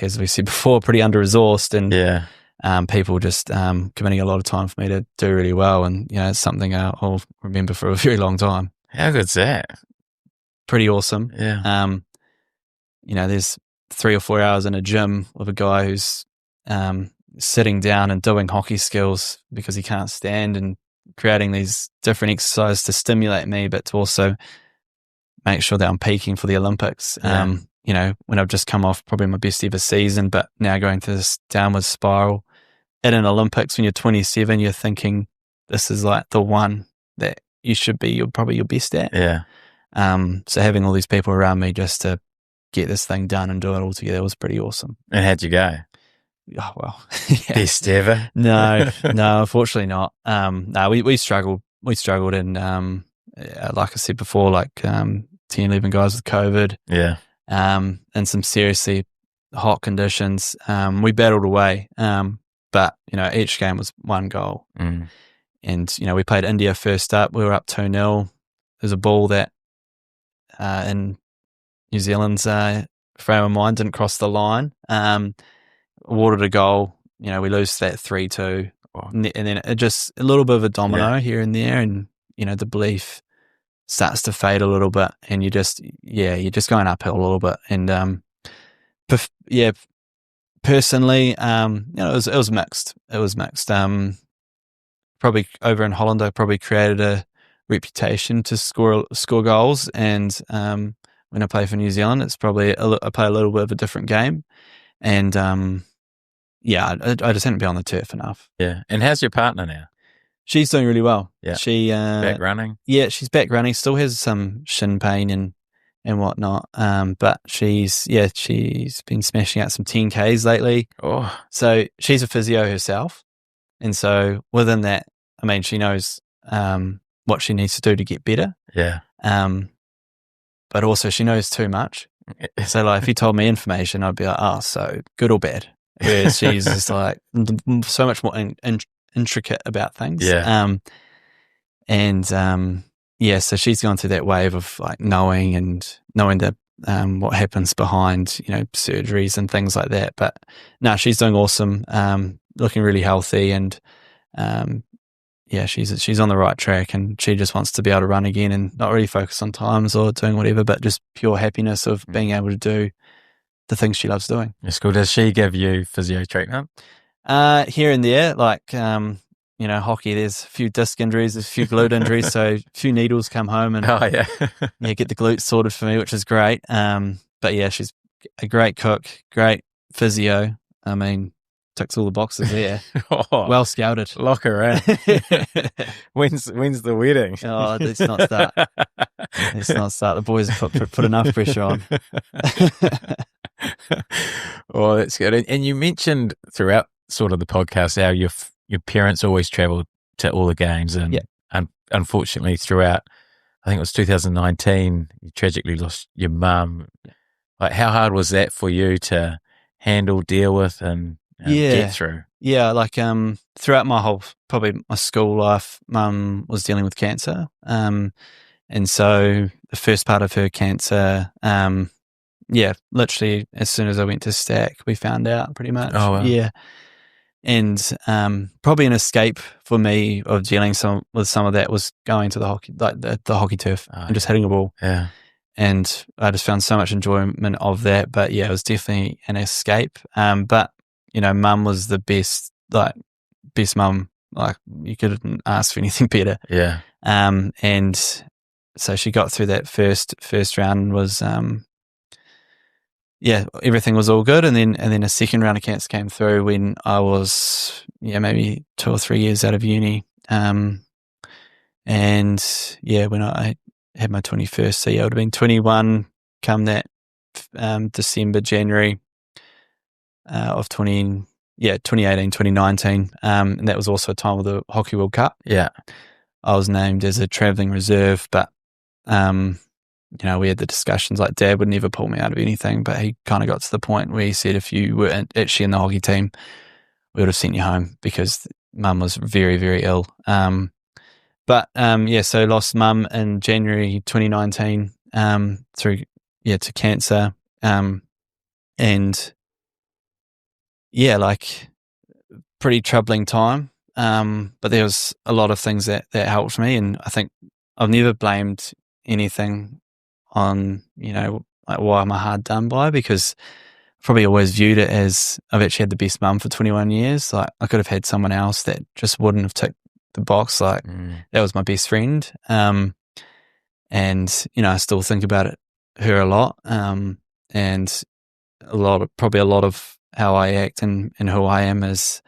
as we said before, pretty under-resourced, and people just committing a lot of time for me to do really well. And, it's something I'll remember for a very long time. How good's that? Pretty awesome. Yeah. There's 3 or 4 hours in a gym with a guy who's sitting down and doing hockey skills because he can't stand, and creating these different exercises to stimulate me, but to also make sure that I'm peaking for the Olympics. Yeah. When I've just come off probably my best ever season, but now going through this downward spiral at an Olympics when you're 27, you're thinking this is like the one that you're probably your best at. Yeah. So having all these people around me just to get this thing done and do it all together was pretty awesome. And how'd you go? Oh, well. Yeah. Best ever? No, unfortunately not. No, we struggled. We struggled, and like I said before, 10, 11 guys with COVID. Yeah. And some seriously hot conditions. We battled away. But, each game was one goal. Mm. And, we played India first up. We were up 2-0. There's a ball that in New Zealand's frame of mind didn't cross the line. Awarded a goal. We lose that 3-2. Oh. And then it just a little bit of a domino here and there. And, the belief starts to fade a little bit. And you're just going uphill a little bit. And, personally, it was mixed. It was mixed. Probably over in Holland, I probably created a reputation to score goals, and when I play for New Zealand, it's probably I play a little bit of a different game, and I just hadn't been on the turf enough. Yeah. And how's your partner now? She's doing really well. Yeah. She back running. Yeah, she's back running. Still has some shin pain and whatnot. But she's been smashing out some 10Ks lately. Oh. So she's a physio herself, and so within that, I mean, she knows what she needs to do to get better. Yeah. But also she knows too much. So if you told me information, I'd be like, oh, so good or bad. Whereas she's just like so much more intricate about things. Yeah. So she's gone through that wave of knowing that what happens behind, surgeries and things like that. But no, she's doing awesome, looking really healthy, and she's on the right track, and she just wants to be able to run again and not really focus on times or doing whatever, but just pure happiness of being able to do the things she loves doing. That's cool. Does she give you physio treatment? Here and there, hockey, there's a few disc injuries, there's a few glute injuries, so a few needles come home and get the glutes sorted for me, which is great. But yeah, she's a great cook, great physio. I mean, ticks all the boxes there. Well scouted. Lock her in. When's the wedding? Oh, let's not start. Let's not start. The boys have put enough pressure on. Oh, that's good. And you mentioned throughout sort of the podcast how your parents always travelled to all the games, and unfortunately throughout, I think it was 2019, you tragically lost your mum. Like, how hard was that for you to handle, deal with, and get through? Yeah, throughout probably my school life, mum was dealing with cancer. And so the first part of her cancer, literally as soon as I went to Stack, we found out pretty much. Oh, wow. Yeah. And probably an escape for me of dealing with some of that was going to the hockey, the hockey turf, and just hitting a ball. Yeah. And I just found so much enjoyment of that. But yeah, it was definitely an escape. But mum was the best mum. You couldn't ask for anything better. Yeah. And so she got through that first round and was everything was all good, and then a second round of cancer came through when I was maybe 2 or 3 years out of uni, and when I had my 21st, so I would have been 21 come that December, January of 2018, 2019, and that was also a time of the Hockey World Cup. Yeah, I was named as a travelling reserve, but we had the discussions, like Dad would never pull me out of anything, but he kind of got to the point where he said, if you weren't actually in the hockey team, we would have sent you home because Mum was very, very ill. So lost Mum in January 2019 to cancer. Pretty troubling time. But there was a lot of things that helped me, and I think I've never blamed anything on, like why am I hard done by, because I probably always viewed it as I've actually had the best mum for 21 years. Like I could have had someone else that just wouldn't have ticked the box. Like that was my best friend. And I still think about her a lot. And a lot of how I act and who I am is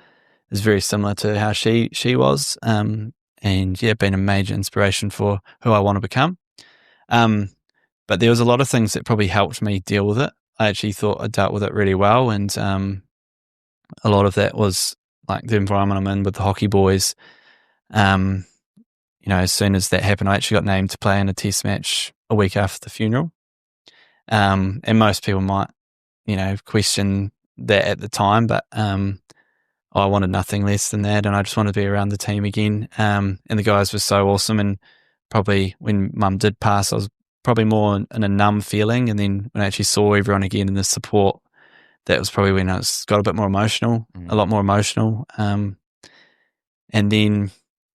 very similar to how she was. Been a major inspiration for who I want to become. But there was a lot of things that probably helped me deal with it. I actually thought I dealt with it really well. And a lot of that was like the environment I'm in with the hockey boys. As soon as that happened, I actually got named to play in a test match a week after the funeral. And most people might, question that at the time, but I wanted nothing less than that, and I just wanted to be around the team again. And the guys were so awesome, and probably when Mum did pass, I was probably more in a numb feeling, and then when I actually saw everyone again and the support, that was probably when I got a bit more emotional, a lot more emotional. And then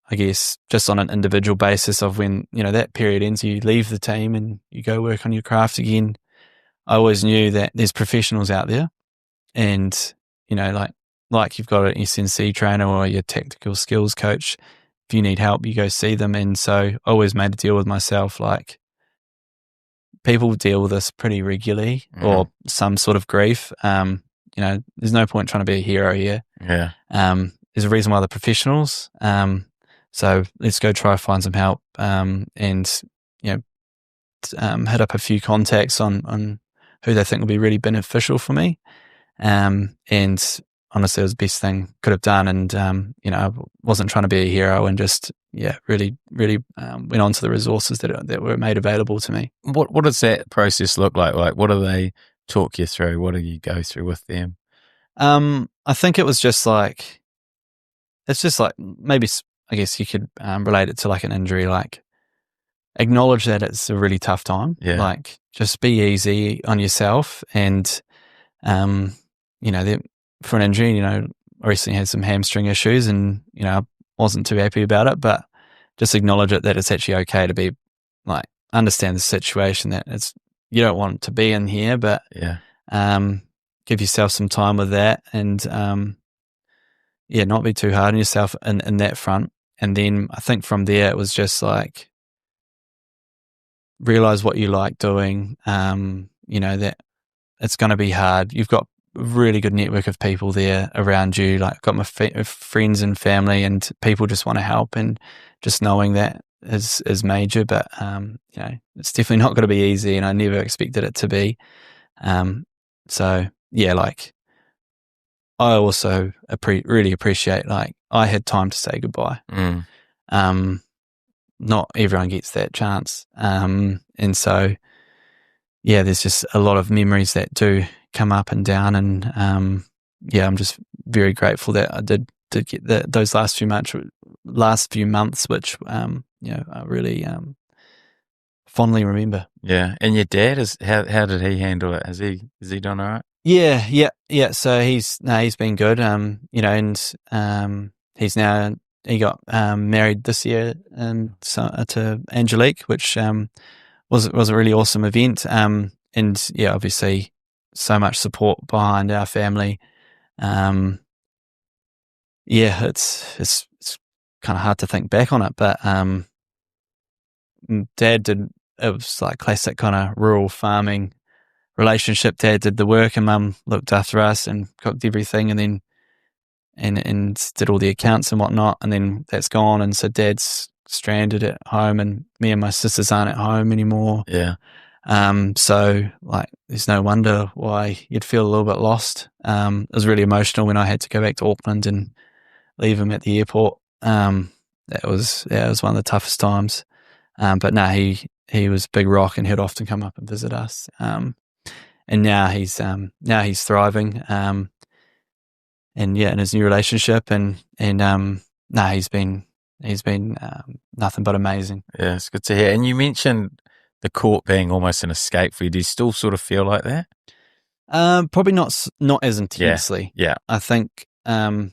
I guess just on an individual basis of when, that period ends, you leave the team and you go work on your craft again. I always knew that there's professionals out there, and, like you've got an SNC trainer or your tactical skills coach. If you need help, you go see them. And so I always made a deal with myself, like people deal with this pretty regularly or some sort of grief. There's no point trying to be a hero here. Yeah. There's a reason why they're professionals. So let's go try to find some help hit up a few contacts on who they think will be really beneficial for me. And honestly, it was the best thing could have done. And, I wasn't trying to be a hero, and just, really, really went on to the resources that were made available to me. What does that process look like? Like, what do they talk you through? What do you go through with them? I think it's just like maybe, I guess you could relate it to like an injury, like acknowledge that it's a really tough time. Yeah. Like just be easy on yourself. And, for an injury, I recently had some hamstring issues, and, I wasn't too happy about it, but just acknowledge it, that it's actually okay to be like, understand the situation, that you don't want to be in here, but give yourself some time with that, and not be too hard on yourself in that front. And then I think from there it was just like realize what you like doing, that it's going to be hard. You've got a really good network of people there around you. Like I've got my friends and family, and people just want to help, and just knowing that is major. But, it's definitely not going to be easy, and I never expected it to be. I also really appreciate, like, I had time to say goodbye. Not everyone gets that chance. And so, there's just a lot of memories that do come up and down. And, I'm just very grateful that I did get those last few months, which, I really fondly remember. Yeah. And your dad, how did he handle it? Is he doing all right? Yeah. So he's been good. He got married this year, to Angelique, which was a really awesome event. Obviously so much support behind our family. It's kind of hard to think back on it, but Dad did. It was like classic kind of rural farming relationship. Dad did the work, and Mum looked after us and cooked everything, and then and did all the accounts and whatnot. And then that's gone, and so Dad's stranded at home, and me and my sisters aren't at home anymore. Yeah. So like, there's no wonder why you'd feel a little bit lost. It was really emotional when I had to go back to Auckland and leave him at the airport. That was one of the toughest times. But no, he he was Big Rock, and he'd often come up and visit us. And now he's thriving. And yeah, in his new relationship, and he's been nothing but amazing. Yeah, it's good to hear. And you mentioned the court being almost an escape for you. Do you still sort of feel like that? Probably not as intensely. Yeah. I think done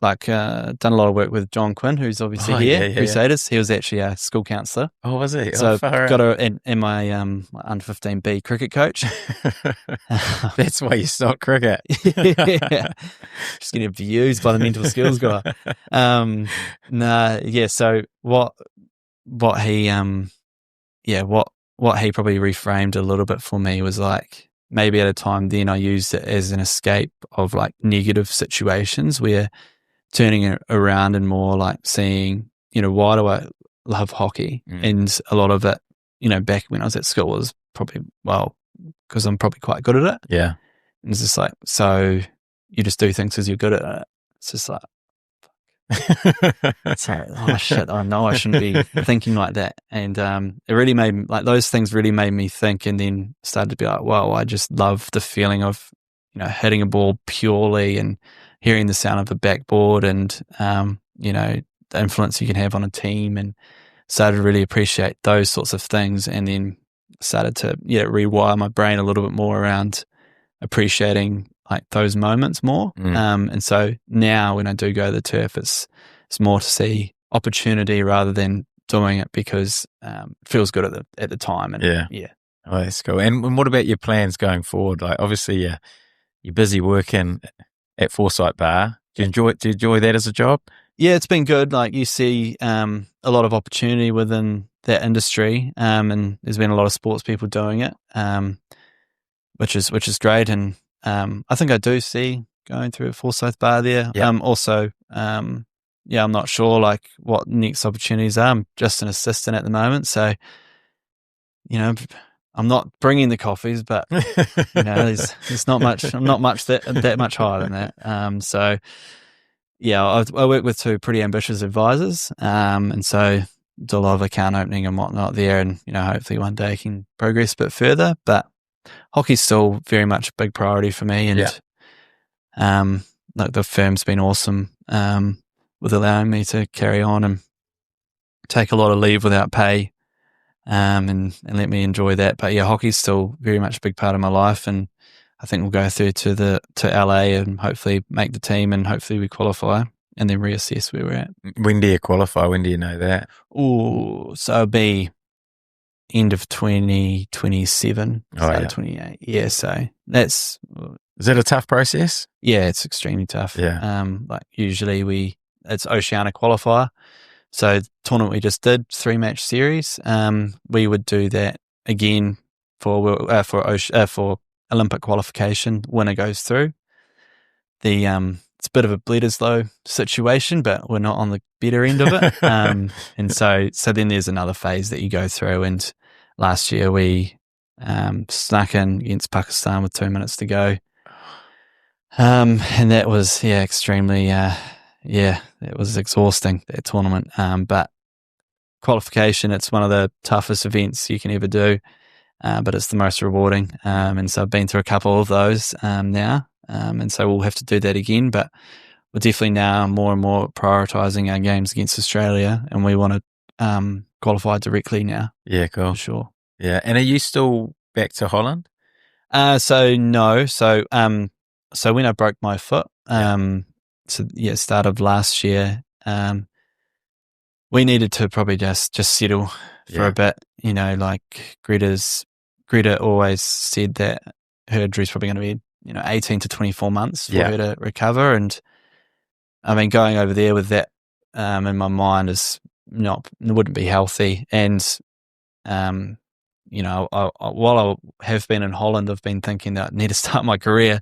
a lot of work with John Quinn, who's obviously here, Crusaders. He was actually a school counsellor. Oh, was he? So got her in my under 15B cricket coach. That's why you stopped cricket. Yeah. Just getting abused by the mental skills guy. So what he probably reframed a little bit for me was like, maybe at a time then I used it as an escape of like negative situations, where turning it around and more like seeing, why do I love hockey? And a lot of it, back when I was at school was probably, because I'm probably quite good at it. Yeah. And it's just like, so you just do things because you're good at it. It's just like, sorry, oh shit, I know I shouldn't be thinking like that. And it really made those things really made me think, and then started to be like, wow, I just love the feeling of, hitting a ball purely and hearing the sound of a backboard, and the influence you can have on a team, and started to really appreciate those sorts of things, and then started to rewire my brain a little bit more around appreciating like those moments more. And so now when I do go to the turf, it's more to see opportunity rather than doing it because it feels good at the time. And yeah. Oh, that's cool. And what about your plans going forward? Like, obviously, you're busy working at Foresight Bar. Do you enjoy that as a job? Yeah, it's been good. Like, you see a lot of opportunity within that industry, and there's been a lot of sports people doing it, which is great. And I think I do see going through a Forsyth Bar there. Yep. Also, I'm not sure like what next opportunities are. I'm just an assistant at the moment, so I'm not bringing the coffees, but there's not much. I'm not much that much higher than that. So yeah, I work with two pretty ambitious advisors, and so do a lot of account opening and whatnot there, and hopefully one day I can progress a bit further. But hockey's still very much a big priority for me, and the firm's been awesome with allowing me to carry on and take a lot of leave without pay, and let me enjoy that. But yeah, hockey's still very much a big part of my life, and I think we'll go through to LA and hopefully make the team, and hopefully we qualify and then reassess where we're at. When do you qualify? When do you know that? Oh, so it'll be end of 2027, start of 28. Yeah, so that's... Is it a tough process? Yeah, it's extremely tough. Yeah. Like usually it's Oceania qualifier. So the tournament we just did, 3-match series, we would do that again for Olympic qualification. Winner goes through. It's a bit of a Bledisloe situation, but we're not on the better end of it. And so then there's another phase that you go through. And last year we snuck in against Pakistan with 2 minutes to go. And that was, extremely, it was exhausting, that tournament. But qualification, it's one of the toughest events you can ever do, but it's the most rewarding. And so I've been through a couple of those now. And so we'll have to do that again, but we're definitely now more and more prioritising our games against Australia, and we want to qualify directly now. Yeah, cool. For sure. Yeah. And are you still back to Holland? So no. So when I broke my foot, start of last year, we needed to probably just settle for a bit. Like Greta always said that her injury's probably going to be 18 to 24 months for her to recover. And I mean, going over there with that in my mind wouldn't be healthy. And, while I have been in Holland, I've been thinking that I need to start my career.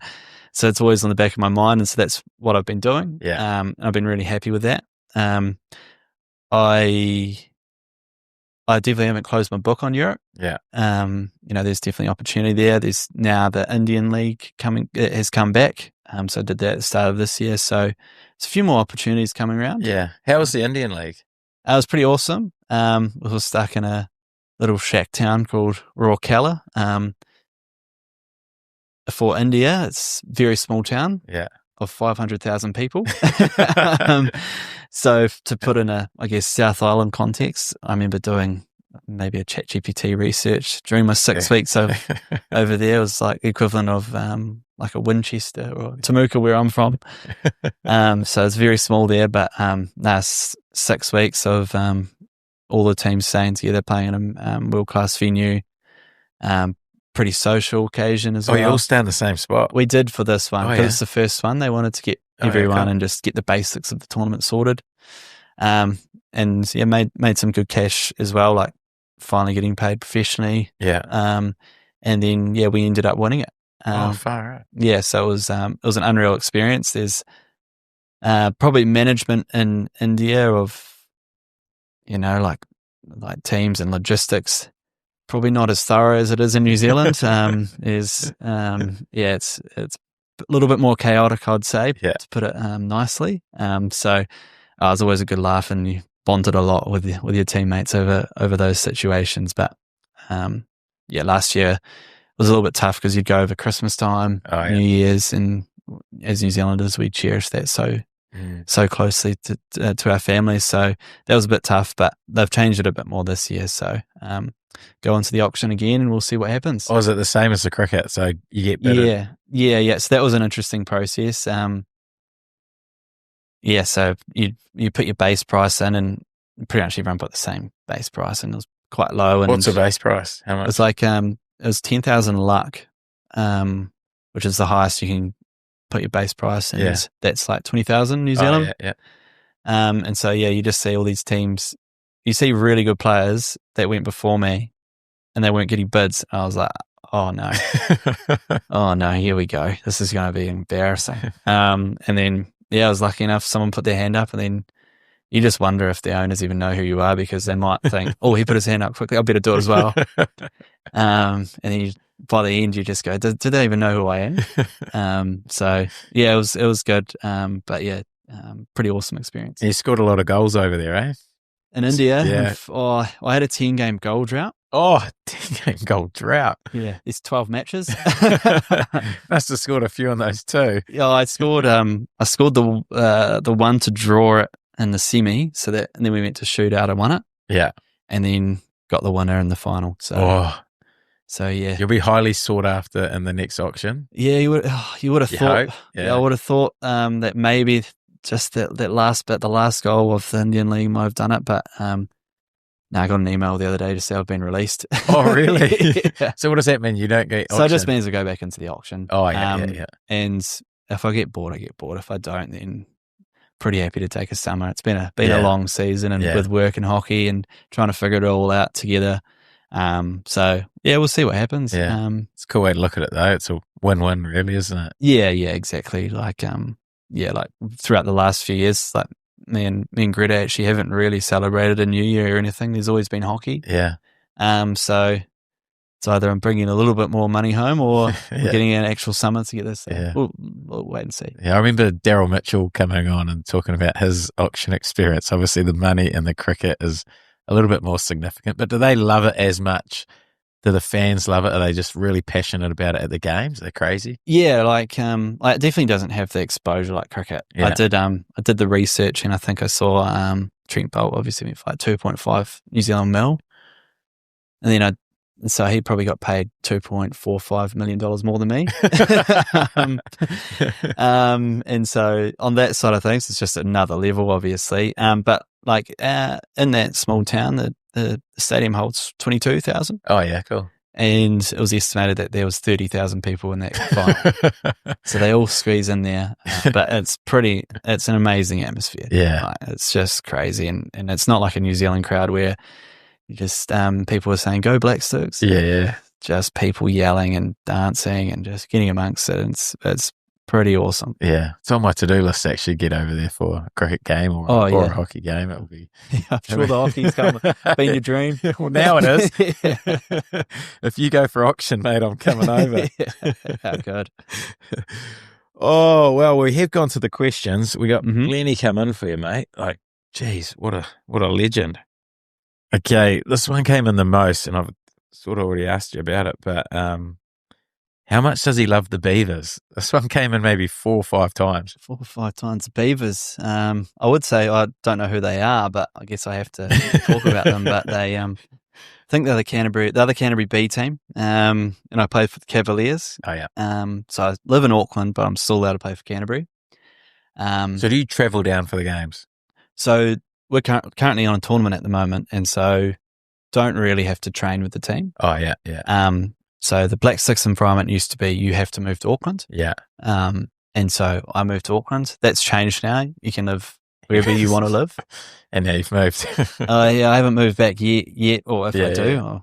So it's always on the back of my mind. And so that's what I've been doing. Yeah. I've been really happy with that. I definitely haven't closed my book on Europe. Yeah. There's definitely opportunity there. There's now the Indian League has come back. So I did that at the start of this year. So there's a few more opportunities coming around. Yeah. How was the Indian League? It was pretty awesome. We were stuck in a little shack town called Rourkela. For India, it's a very small town. Yeah. Of 500,000 people. So to put in a, I guess, South Island context, I remember doing maybe a ChatGPT research during my 6 weeks of over there. It was like the equivalent of like a Winchester or Temuka where I'm from. So it's very small there, but that's 6 weeks of all the teams staying together, playing in a world-class venue. Pretty social occasion as well. Oh, you all stay in the same spot? We did for this one because it's the first one. They wanted to get everyone and just get the basics of the tournament sorted. And yeah, made some good cash as well, like finally getting paid professionally. Yeah. And then yeah, we ended up winning it. Far out. Yeah, so it was an unreal experience. There's probably management in India of, you know, like teams and logistics. Probably not as thorough as it is in New Zealand. It's a little bit more chaotic, I'd say, to put it nicely. So it was always a good laugh, and you bonded a lot with your teammates over those situations. But last year was a little bit tough because you'd go over Christmas time, New Year's, and as New Zealanders, we cherish that so closely to our families. So that was a bit tough, but they've changed it a bit more this year. So go into the auction again and we'll see what happens. Oh, is it the same as the cricket? So you get better? Yeah. So that was an interesting process. So you put your base price in, and pretty much everyone put the same base price, and it was quite low. And what's the base price? How much? It was like it was 10,000 luck, which is the highest you can put your base price, and that's like 20,000 New Zealand. And so you just see all these teams. You see really good players that went before me, and they weren't getting bids. I was like, oh no, here we go. This is going to be embarrassing. And then I was lucky enough someone put their hand up, and then you just wonder if the owners even know who you are, because they might think, oh, he put his hand up quickly, I better do it as well. And then by the end you just go, do they even know who I am? So yeah, it was good. But yeah, pretty awesome experience. You scored a lot of goals over there, eh? In India, I had a 10-game goal drought. Oh, 10-game goal drought. Yeah, it's 12 matches. Must have scored a few on those too. Yeah, I scored the one to draw it in the semi, and then we went to shootout and won it. Yeah, and then got the winner in the final. So yeah, you'll be highly sought after in the next auction. Yeah, you would have thought. Yeah, I would have thought that maybe just that last bit, the last goal of the Indian League might have done it, but I got an email the other day to say I've been released. Oh, really? Yeah. So what does that mean? You don't get auction? So it just means I go back into the auction. Oh, yeah. And if I get bored, I get bored. If I don't, then pretty happy to take a summer. It's been a long season, and with work and hockey and trying to figure it all out together. So yeah, we'll see what happens. Yeah. It's a cool way to look at it though. It's a win-win really, isn't it? Yeah, exactly. Like, like throughout the last few years, like me and Greta actually haven't really celebrated a New Year or anything. There's always been hockey. Yeah. So it's either I'm bringing a little bit more money home, or we're getting an actual summer together. So we'll wait and see. Yeah, I remember Daryl Mitchell coming on and talking about his auction experience. Obviously, the money in the cricket is a little bit more significant, but do they love it as much? Do the fans love it? Are they just really passionate about it at the games? They're crazy. Yeah, like it definitely doesn't have the exposure like cricket. Yeah. I did the research, and I think I saw Trent Bolt obviously went for like 2.5 New Zealand mil, and then so he probably got paid $2.45 million more than me. And so on that side of things, it's just another level, obviously. But like in that small town, the stadium holds 22,000. Oh yeah, cool. And it was estimated that there was 30,000 people in that final. So they all squeeze in there. But it's an amazing atmosphere. Yeah. Like, it's just crazy. And it's not like a New Zealand crowd where you just people were saying, go Black Sticks. Yeah. Just people yelling and dancing and just getting amongst it. It's pretty awesome. Yeah. It's on my to-do list to actually get over there for a cricket game or a hockey game. It will be. I'm sure the hockey's been your dream. Well, now it is. If you go for auction, mate, I'm coming over. How good. Oh, well, we have gone to the questions. We got Lenny come in for you, mate. Like, geez, what a legend. Okay, this one came in the most, and I've sort of already asked you about it, but how much does he love the Beavers? This one came in maybe 4 or 5 times. 4 or 5 times. Beavers. I would say I don't know who they are, but I guess I have to talk about them. But they, I think they're the other Canterbury B team, and I played for the Cavaliers. Oh, yeah. So I live in Auckland, but I'm still allowed to play for Canterbury. So do you travel down for the games? So we're currently on a tournament at the moment, and so don't really have to train with the team. Oh, yeah, yeah. So the Black Six environment used to be you have to move to Auckland. Yeah. And so I moved to Auckland. That's changed now. You can live wherever you want to live. And now you've moved. Yeah, I haven't moved back yet, or if I do,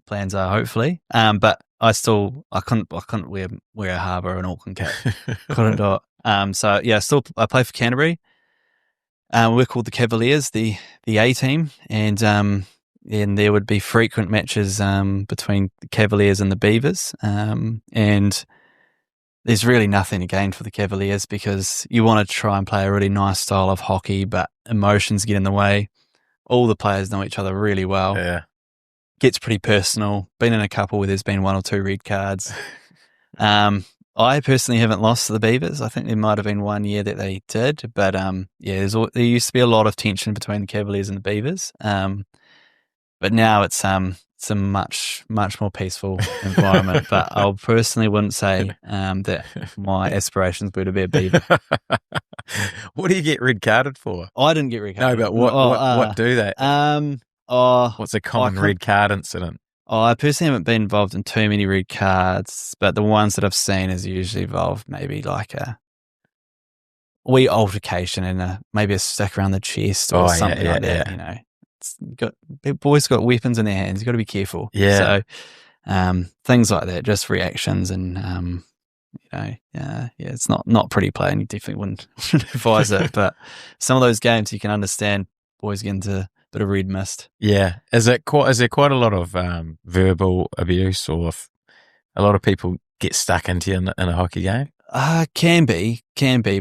plans are hopefully. But I couldn't wear a harbour or an Auckland cap. Couldn't do it. So yeah, I play for Canterbury. We're called the Cavaliers, the A team, and there would be frequent matches between the Cavaliers and the Beavers, and there's really nothing to gain for the Cavaliers because you want to try and play a really nice style of hockey, but emotions get in the way. All the players know each other really well. Yeah. Gets pretty personal. Been in a couple where there's been 1 or 2 red cards. I personally haven't lost to the Beavers. I think there might have been 1 year that they did, but there used to be a lot of tension between the Cavaliers and the Beavers. But now it's a much more peaceful environment. But I personally wouldn't say that my aspirations were to be a Beaver. What do you get red carded for? I didn't get red carded. No, but what do they? What's a common red card incident? I personally haven't been involved in too many red cards, but the ones that I've seen is usually involved maybe like a wee altercation and maybe a stick around the chest or something like that. You know, boys got weapons in their hands. You've got to be careful. Yeah. So things like that, just reactions and it's not pretty play, and you definitely wouldn't advise it. But some of those games you can understand boys get into bit of red mist. Yeah. Is there quite a lot of verbal abuse, or a lot of people get stuck into you in a hockey game? Can be,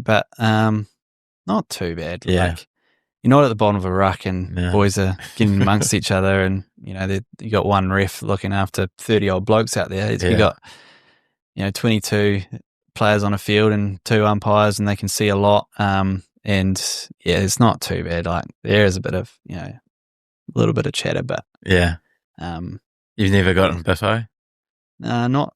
but not too bad. Yeah. Like, you're not at the bottom of a ruck and boys are getting amongst each other, and you got one ref looking after 30 old blokes out there. You got 22 players on a field and 2 umpires, and they can see a lot. And it's not too bad. Like, there is a bit of a little bit of chatter, but you've never gotten biffo? Not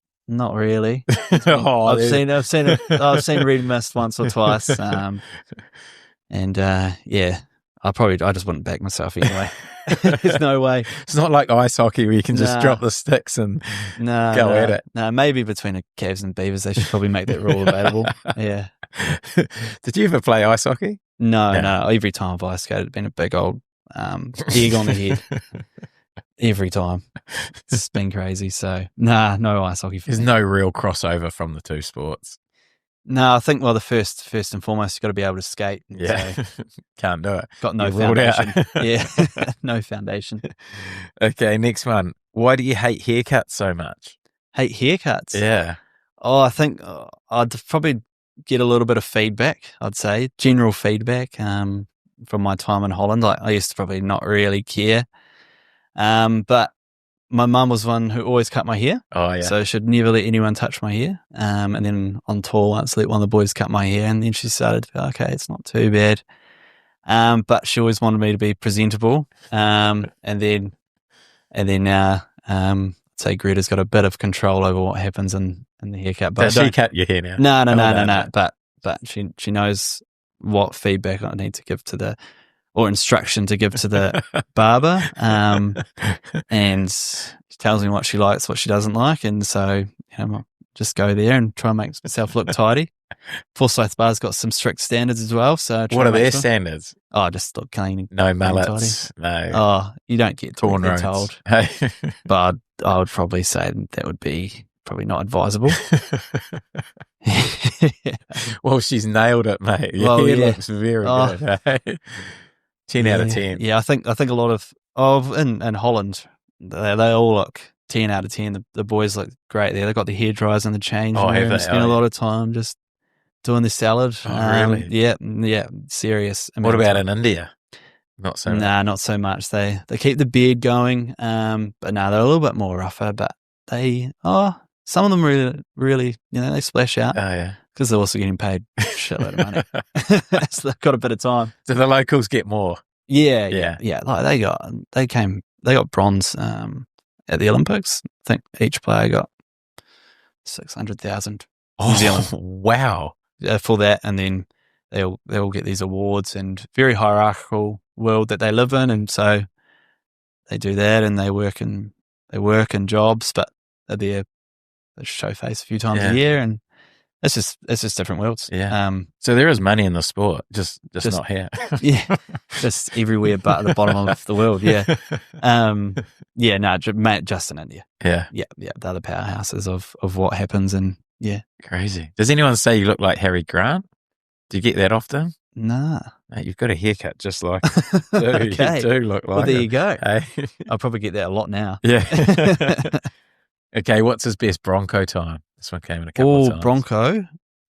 really. I've seen red mist once or twice. I just wouldn't back myself anyway. There's no way. It's not like ice hockey where you can just drop the sticks and go at it. No, maybe between the Cavs and Beavers, they should probably make that rule available. Yeah. Did you ever play ice hockey? No. Every time I've ice skated, it's been a big old egg on the head. Every time. It's been crazy. So, no ice hockey for me. There's no real crossover from the two sports. No, I think, the first and foremost, you've got to be able to skate. Yeah. So can't do it. Got no foundation. Yeah. No foundation. Okay, next one. Why do you hate haircuts so much? Hate haircuts? Yeah. I think I'd probably get a little bit of feedback, I'd say. General feedback from my time in Holland. I used to probably not really care. But my mum was one who always cut my hair. Oh, yeah. So she'd never let anyone touch my hair. And then on tour once, let one of the boys cut my hair. And then she started to go, okay, it's not too bad. But she always wanted me to be presentable. And then now, I'd say Greta's got a bit of control over what happens in the haircut. But does she cut your hair now? No. But she knows what feedback I need to give or instruction to give to the barber. And she tells me what she likes, what she doesn't like. And so, I'll just go there and try and make myself look tidy. Forsyth Bar's got some strict standards as well. So what are their standards? Oh, just look clean. No mullets. No. Oh, you don't get torn roads. Told. Hey. But I would probably say that would be probably not advisable. Well, she's nailed it, mate. Your hair looks very good. 10 out of 10. Yeah, I think a lot of in Holland, they all look 10 out of 10. The boys look great there. They've got the hair dryers and the change. Oh, have they? Spend a lot of time just doing the salad. Oh, really? Yeah, serious. What about in India? Not so much. Nah, not so much. They keep the beard going, but no, they're a little bit more rougher. But some of them really, they splash out. Oh, yeah. Because they're also getting paid a shitload of money. So they've got a bit of time. Do the locals get more? Yeah. Like they got bronze at the Olympics. I think each player got 600,000 New Zealand. Wow. For that, and then they all get these awards, and very hierarchical world that they live in, and so they do that, and they work in jobs, but they're there. They show face a few times a year, and it's just different worlds. Yeah. So there is money in the sport, just not here. Yeah, just everywhere but at the bottom of the world. Yeah. Just in India. Yeah. The other powerhouses of what happens, and yeah. Crazy. Does anyone say you look like Harry Grant? Do you get that often? Nah. Mate, you've got a haircut just like him. Okay. You do look like well, there him. you go. Hey? I'll probably get that a lot now. Yeah. Okay, what's his best Bronco time? This one came in a couple of times. Bronco.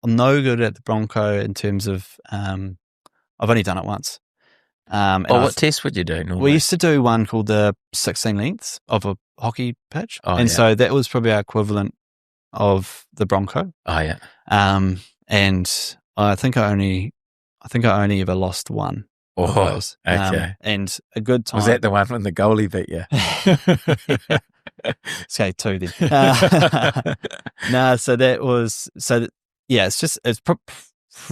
I'm no good at the Bronco in terms of I've only done it once. What test would you do normally? We used to do one called the 16 lengths of a hockey pitch. So that was probably our equivalent of the Bronco. Oh, yeah. And I think I only ever lost one. Oh, those. Okay. And a good time. Was that the one when the goalie beat you? Okay, two then. No, so that was it's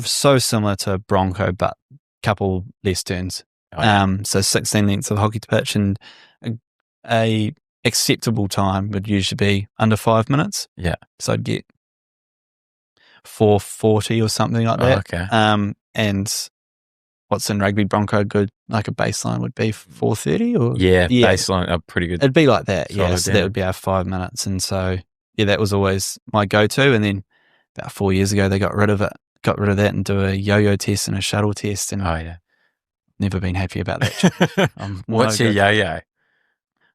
so similar to a Bronco, but a couple less turns. Oh, yeah. So 16 lengths of hockey pitch, and a acceptable time would usually be under 5 minutes. Yeah. So I'd get 4:40 or something like that. Okay. And what's in rugby Bronco good, like a baseline would be 4:30 or baseline pretty good. It'd be like that. Solid, So that would be our 5 minutes. And so that was always my go-to. And then about 4 years ago they got rid of that and do a yo-yo test and a shuttle test, and never been happy about that. What's your yo-yo?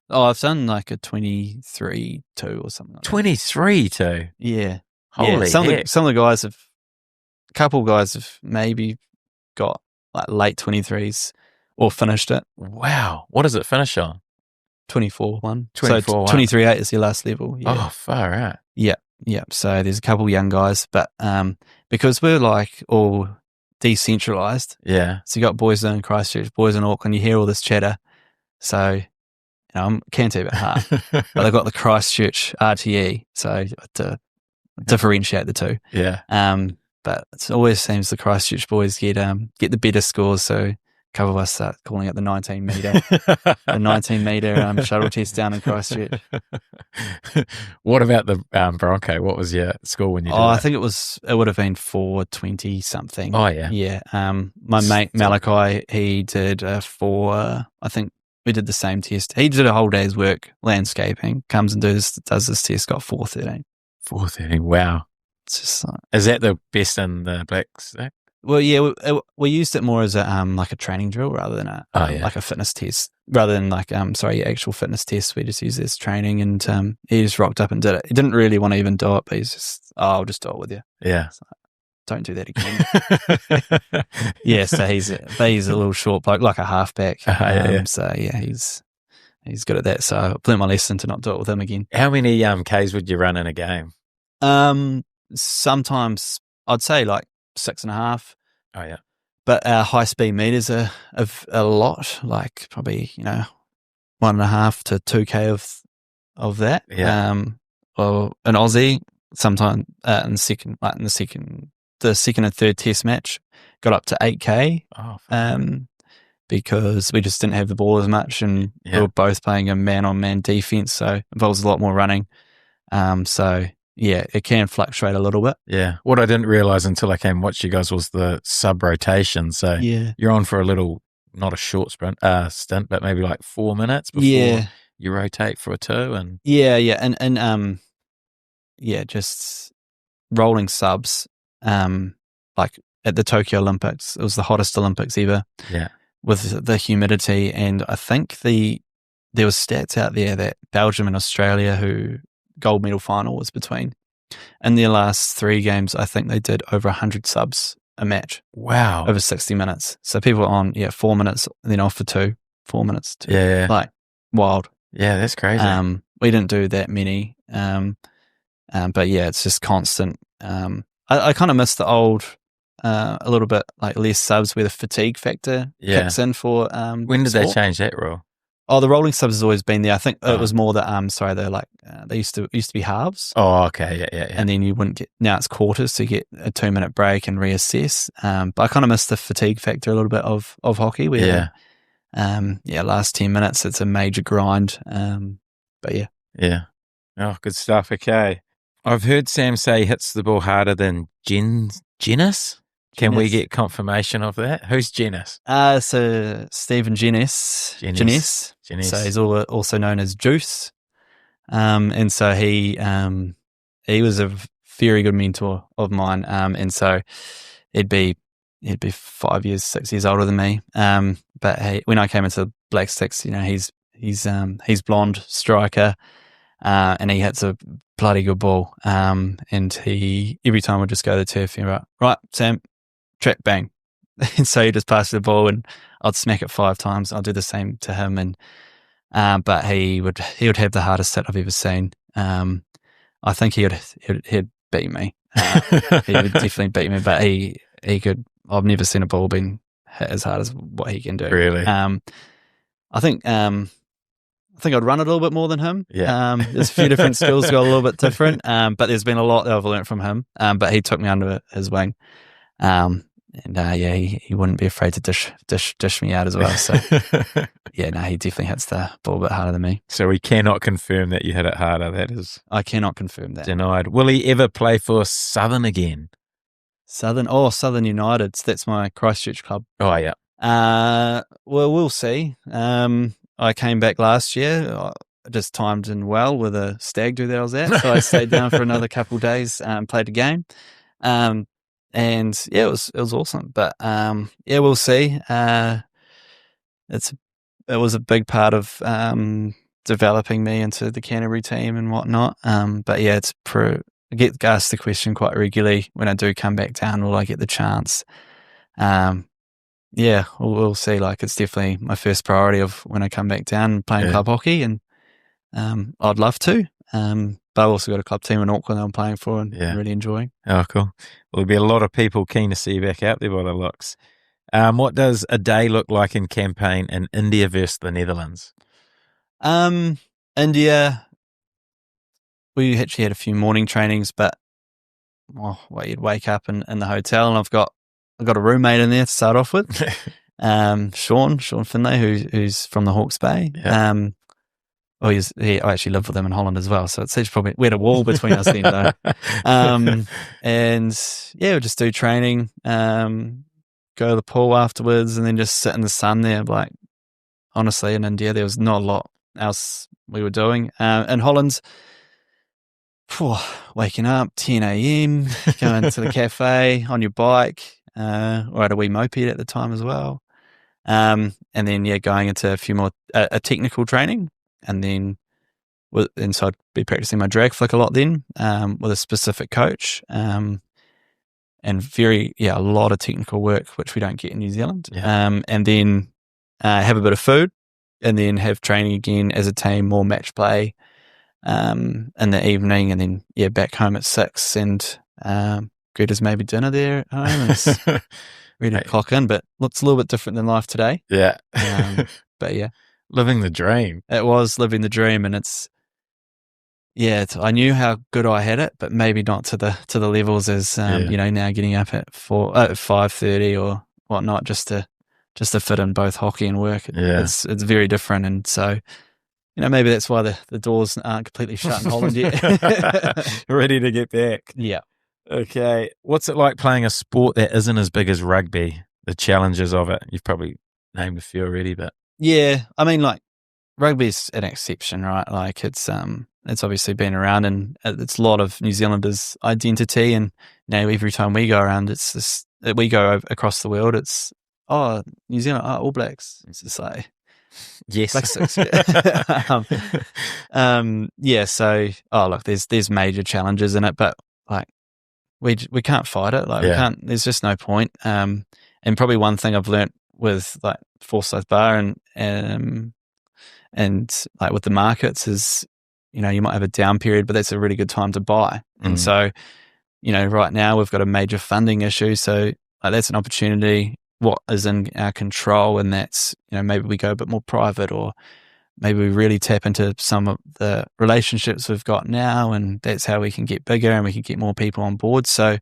I've done like a 23-2 or something like that. 23-2? Yeah. Holy heck. Some of the guys a couple guys have maybe got like late 23s or finished it. Wow. What does it finish on? 24-1. 24-1. So 23-8 is your last level. Yeah. Oh, far out. Yeah. So there's a couple young guys, but because we're like all decentralized. Yeah. So you got boys in Christchurch, boys in Auckland, you hear all this chatter. So I'm Canterbury at heart, but they've got the Christchurch RTE, so to differentiate the two. Yeah. But it always seems the Christchurch boys get the better scores, so a couple of us start calling it the 19-metre shuttle test down in Christchurch. What about the Bronco? What was your score when you did I think it would have been 4:20 something. Oh, yeah. Yeah. My mate Malachi, he did I think we did the same test. He did a whole day's work landscaping, comes and does this test, got 4:13. 4:13, wow. It's just like, is that the best in the Black Stick? Well, yeah, we used it more as a like a training drill rather than like a fitness test. Rather than like actual fitness test. We just used it as training, and he just rocked up and did it. He didn't really want to even do it, but he's just, I'll just do it with you. Yeah. So, don't do that again. Yeah, so he's a little short bloke, like a halfback. So yeah, he's good at that. So I learned my lesson to not do it with him again. How many Ks would you run in a game? Sometimes I'd say like 6.5. Oh yeah. But our high speed meters are a lot, like probably 1.5 to 2K of that. Yeah. Well, an Aussie sometime in the second and third test match got up to 8K. Oh. Because we just didn't have the ball as much, and we were both playing a man-on-man defense, so it involves a lot more running. So yeah, it can fluctuate a little bit. Yeah. What I didn't realize until I came and watched you guys was the sub rotation. So you're on for a little, not a short stint, but maybe like 4 minutes before you rotate for a 2. And and just rolling subs. Like at the Tokyo Olympics, it was the hottest Olympics ever. Yeah. With the humidity, and I think there was stats out there that Belgium and Australia, who gold medal final was between, in their last 3 games, I think they did over 100 subs a match. Wow. Over 60 minutes. So people are on 4 minutes and then off for 4 minutes. Yeah. Like wild. Yeah, that's crazy. We didn't do that many. But yeah, it's just constant. I kind of miss the old, a little bit like less subs where the fatigue factor kicks in for. When did sport. they change that rule? Oh, the rolling subs has always been there. I think it was more that they're like they used to be halves. Oh, okay, yeah. And then you wouldn't get, now it's quarters, so you get a 2-minute break and reassess. But I kind of miss the fatigue factor a little bit of hockey where last 10 minutes it's a major grind. But yeah. Oh, good stuff. Okay. I've heard Sam say he hits the ball harder than Gennis. Can we get confirmation of that? Who's Gennis? So Stephen Gennis. So he's also known as Juice. And so he was a very good mentor of mine. And so he'd be 5 years, 6 years older than me. But when I came into Black Sticks, he's blonde striker. And he hits a bloody good ball. And he, every time we'd just go to the turf, he'd be like, right, Sam, trap, bang. And so he just passed the ball and I'd smack it 5 times. I'll do the same to him. And, but he would have the hardest hit I've ever seen. I think he'd beat me. He would definitely beat me, but he could, I've never seen a ball being hit as hard as what he can do. Really? I think I'd run it a little bit more than him. Yeah. There's a few different skills got a little bit different. But there's been a lot that I've learned from him. But he took me under his wing. He wouldn't be afraid to dish me out as well. So he definitely hits the ball a bit harder than me. So we cannot confirm that you hit it harder. That is, I cannot confirm that. Denied. Will he ever play for Southern again? Southern United. That's my Christchurch club. Oh yeah. Well, we'll see. I came back last year. I just timed in well with a stag do that I was at, so I stayed down for another couple of days and played a game. And yeah, it was awesome. But we'll see. It was a big part of developing me into the Canterbury team and whatnot. But yeah, I get asked the question quite regularly when I do come back down. Will I get the chance? Yeah, we'll see. Like, it's definitely my first priority of when I come back down and playing club hockey, and I'd love to. But I've also got a club team in Auckland that I'm playing for and really enjoying. Oh, cool. Well, there'll be a lot of people keen to see you back out there by the looks. What does a day look like in campaign in India versus the Netherlands? India, we actually had a few morning trainings, but you'd wake up in the hotel, and I've got a roommate in there to start off with. Sean Finlay, who's from the Hawke's Bay. Yeah. I actually lived with him in Holland as well, so it's probably we had a wall between us then though. And yeah, we'll just do training, go to the pool afterwards, and then just sit in the sun there. Like, honestly, in India there was not a lot else we were doing. In Holland, waking up 10 a.m, going to the cafe on your bike, or had a wee moped at the time as well. And then going into a few more a technical training. And then, so I'd be practicing my drag flick a lot then, with a specific coach, and a lot of technical work, which we don't get in New Zealand. Yeah. And then have a bit of food, and then have training again as a team, more match play, in the evening, and then back home at 6, and Greta's maybe dinner there at home, and it's ready to clock in. But it's a little bit different than life today. Yeah. But yeah. Living the dream. It was living the dream, and I knew how good I had it, but maybe not to the levels as now getting up at 5:30 or whatnot, just to fit in both hockey and work. It's very different, and so maybe that's why the doors aren't completely shut in Holland yet. Ready to get back. Yeah. Okay. What's it like playing a sport that isn't as big as rugby? The challenges of it. You've probably named a few already, but. Yeah, I mean, like, rugby's an exception, right? Like, it's obviously been around, and it's a lot of New Zealanders' identity. And now every time we go around, it's just, we go across the world, it's New Zealand, All Blacks. It's just like, yes, Black Sticks. So look, there's major challenges in it, but like, we can't fight it. Like we can't. There's just no point. And probably one thing I've learnt with like Forsyth Bar and like with the markets is, you know, you might have a down period, but that's a really good time to buy. And so, you know, right now we've got a major funding issue, so like that's an opportunity. What is in our control, and that's, you know, maybe we go a bit more private, or maybe we really tap into some of the relationships we've got now, and that's how we can get bigger and we can get more people on board. So,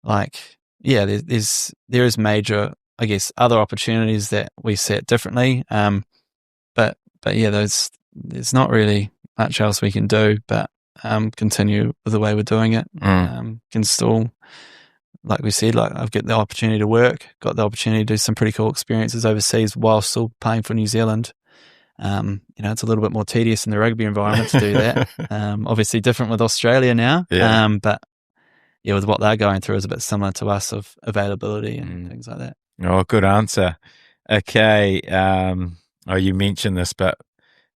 like, yeah, there is major, I guess, other opportunities that we see it differently. But yeah, there's not really much else we can do but continue with the way we're doing it. Can still, like we said, like I've got the opportunity to work, got the opportunity to do some pretty cool experiences overseas while still playing for New Zealand. You know, it's a little bit more tedious in the rugby environment to do that. Obviously different with Australia now. But yeah, with what they're going through is a bit similar to us of availability and things like that. Oh, good answer. Okay. You mentioned this, but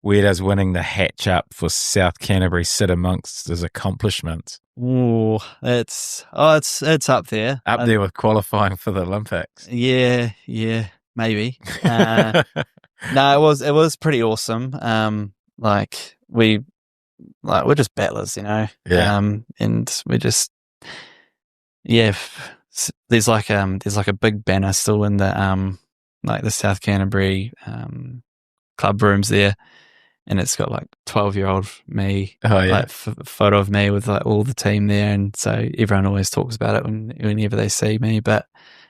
where does winning the hatch up for South Canterbury sit amongst his accomplishments? Oh, it's up there. Up there with qualifying for the Olympics. Yeah, maybe. No, it was pretty awesome. Like we're just battlers, you know. And we just, there's like a big banner still in the like the South Canterbury club rooms there, and it's got like 12-year-old me, like photo of me with like all the team there, and so everyone always talks about it whenever they see me. But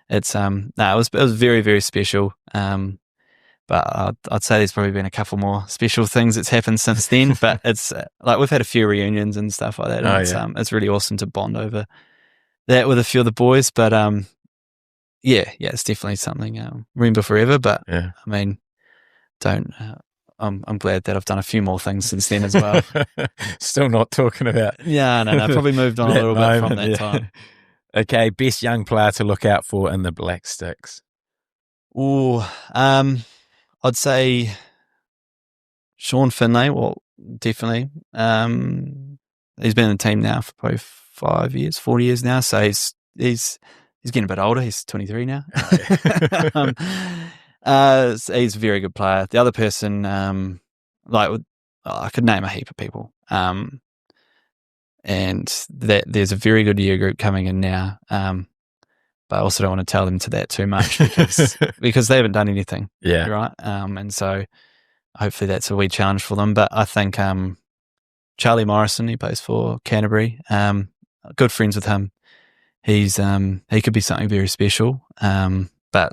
it's it was very, very special. But I'd say there's probably been a couple more special things that's happened since then. But it's like we've had a few reunions and stuff like that. And it's really awesome to bond over that with a few of the boys. But it's definitely something remember forever. But I mean, I'm glad that I've done a few more things since then as well. Still not talking about. Yeah, no, probably moved on a little bit from that time. Okay, best young player to look out for in the Black Sticks. I'd say Sean Finlay. Well, definitely. He's been in the team now for probably 4 years now. So he's getting a bit older. He's 23 now. So he's a very good player. The other person, I could name a heap of people. And that there's a very good year group coming in now. But I also don't want to tell them to that too much because they haven't done anything. Yeah. Right. And so hopefully that's a wee challenge for them. But I think Charlie Morrison, he plays for Canterbury. Good friends with him. He could be something very special. But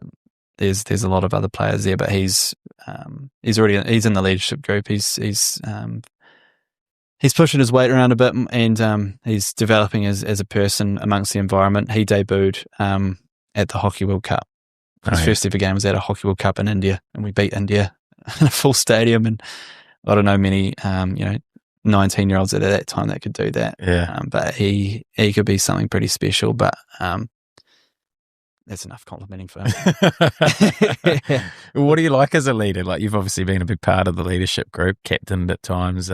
there's a lot of other players there. But he's in the leadership group. He's pushing his weight around a bit, and he's developing as a person amongst the environment. He debuted at the Hockey World Cup. His first ever game was at a Hockey World Cup in India, and we beat India in a full stadium. And I don't know many 19-year-olds at that time that could do that. Yeah. But he could be something pretty special. But that's enough complimenting for him. What do you like as a leader? Like, you've obviously been a big part of the leadership group, captained at times.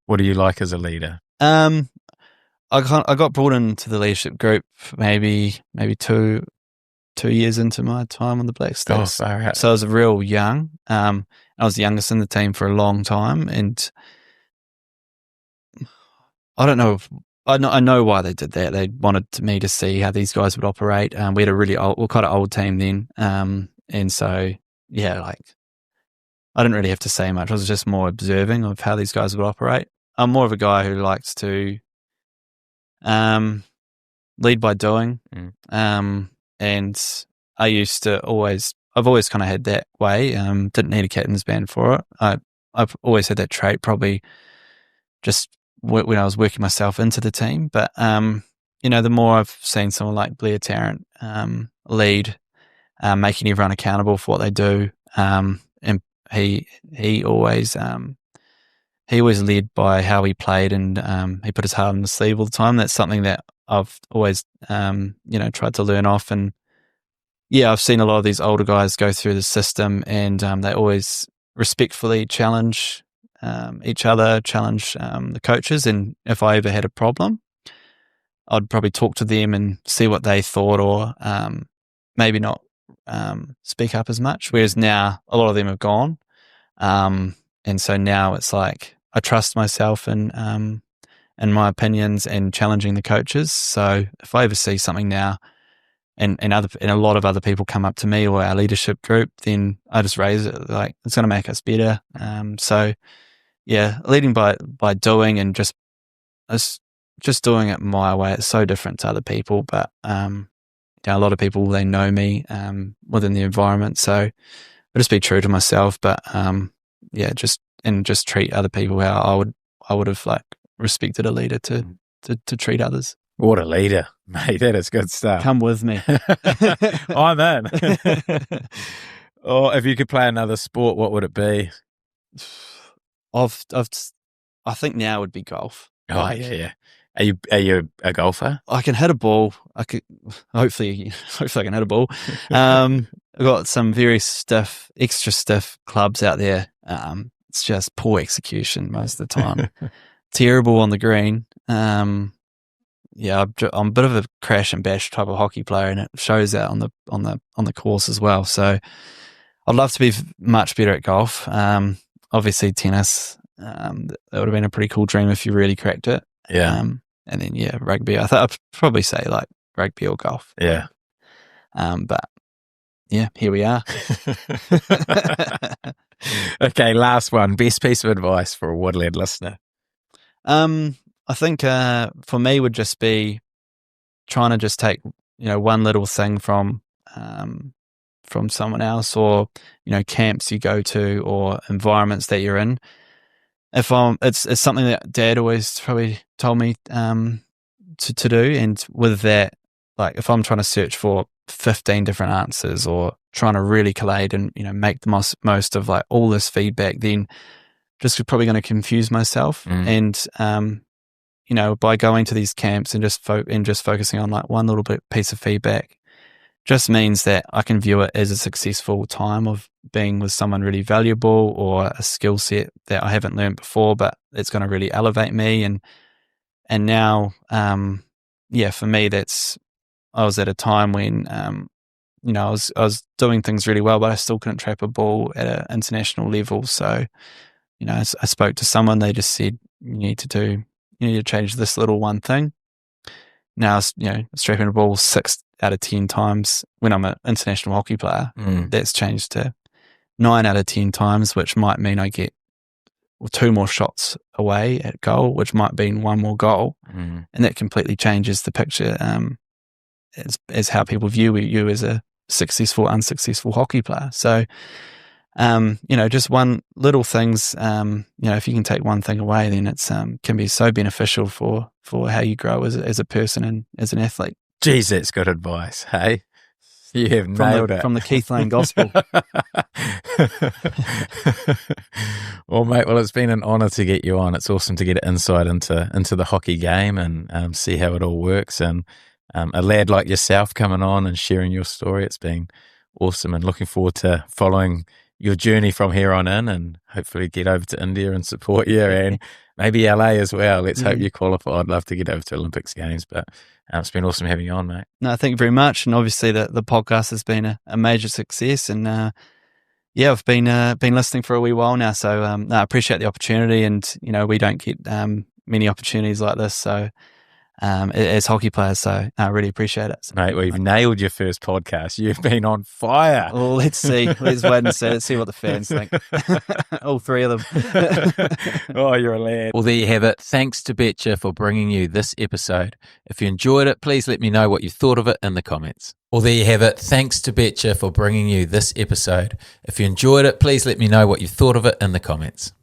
What do you like as a leader? I got brought into the leadership group maybe 2 years into my time on the Black Sticks. So I was real young. I was the youngest in the team for a long time, and I don't know. I know why they did that. They wanted me to see how these guys would operate. We had a really quite an old team then, and so I didn't really have to say much. I was just more observing of how these guys would operate. I'm more of a guy who likes to lead by doing. And I've always kind of had that way. Didn't need a captain's band for it. I've always had that trait, probably just when I was working myself into the team. But, the more I've seen someone like Blair Tarrant lead, making everyone accountable for what they do, and he always led by how he played, and he put his heart on the sleeve all the time. That's something that I've always, tried to learn off. And I've seen a lot of these older guys go through the system, and they always respectfully challenge each other, challenge the coaches. And if I ever had a problem, I'd probably talk to them and see what they thought, or maybe not speak up as much. Whereas now a lot of them have gone, and so now it's like I trust myself and my opinions and challenging the coaches. So if I ever see something now, and a lot of other people come up to me or our leadership group, then I just raise it, like it's going to make us better. So yeah, leading by doing, and just doing it my way. It's so different to other people, but a lot of people, they know me within the environment, so I'll just be true to myself. But just treat other people how I would have like respected a leader to treat others. What a leader, mate. That is good stuff. Come with me. I'm in. Or if you could play another sport, what would it be? I think now would be golf. Oh, yeah. Are you a golfer? I can hit a ball. Hopefully I can hit a ball. I've got some very extra stiff clubs out there. It's just poor execution most of the time. Terrible on the green. I'm a bit of a crash and bash type of hockey player, and it shows that on the course as well. So I'd love to be much better at golf. Obviously tennis. That would have been a pretty cool dream if you really cracked it. Yeah. And then rugby. I thought I'd probably say like rugby or golf. Yeah. But yeah, here we are. Okay, last one. Best piece of advice for a Woodland listener. I think for me would just be trying to just take one little thing from someone else, or camps you go to, or environments that you're in. It's something that Dad always probably told me to do, and with that, like if I'm trying to search for 15 different answers, or trying to really collate and make the most of like all this feedback, then just probably going to confuse myself. And by going to these camps and just focusing on like one little piece of feedback, just means that I can view it as a successful time of being with someone really valuable, or a skill set that I haven't learned before, but it's going to really elevate me. And now, for me, I was at a time when, I was doing things really well, but I still couldn't trap a ball at an international level. So, I spoke to someone, they just said, you need to change this little one thing. Now, strapping a ball 6 out of 10 times when I'm an international hockey player, that's changed to 9 out of 10 times, which might mean I get 2 more shots away at goal, which might mean 1 more goal. And that completely changes the picture as how people view you as a successful, unsuccessful hockey player. So, just one little things, if you can take one thing away, then it's can be so beneficial for how you grow as a person and as an athlete. Jeez, that's good advice. Hey, you have nailed it. From the Keith Lane Gospel. Well, mate, it's been an honour to get you on. It's awesome to get insight into the hockey game and see how it all works. And a lad like yourself coming on and sharing your story, it's been awesome, and looking forward to following your journey from here on in, and hopefully get over to India and support you, and maybe LA as well. Let's hope you qualify. I'd love to get over to Olympics games, but it's been awesome having you on, mate. No, thank you very much. And obviously the podcast has been a major success, and I've been listening for a wee while now. So I appreciate the opportunity, and we don't get many opportunities like this. So as hockey players, so I really appreciate it. Mate, we've nailed your first podcast. You've been on fire. Well, let's see. Let's wait and see. Let's see what the fans think. All 3 of them. Oh, you're a lad. Well, there you have it. Thanks to Betcha for bringing you this episode. If you enjoyed it, please let me know what you thought of it in the comments. Well, there you have it. Thanks to Betcha for bringing you this episode. If you enjoyed it, please let me know what you thought of it in the comments.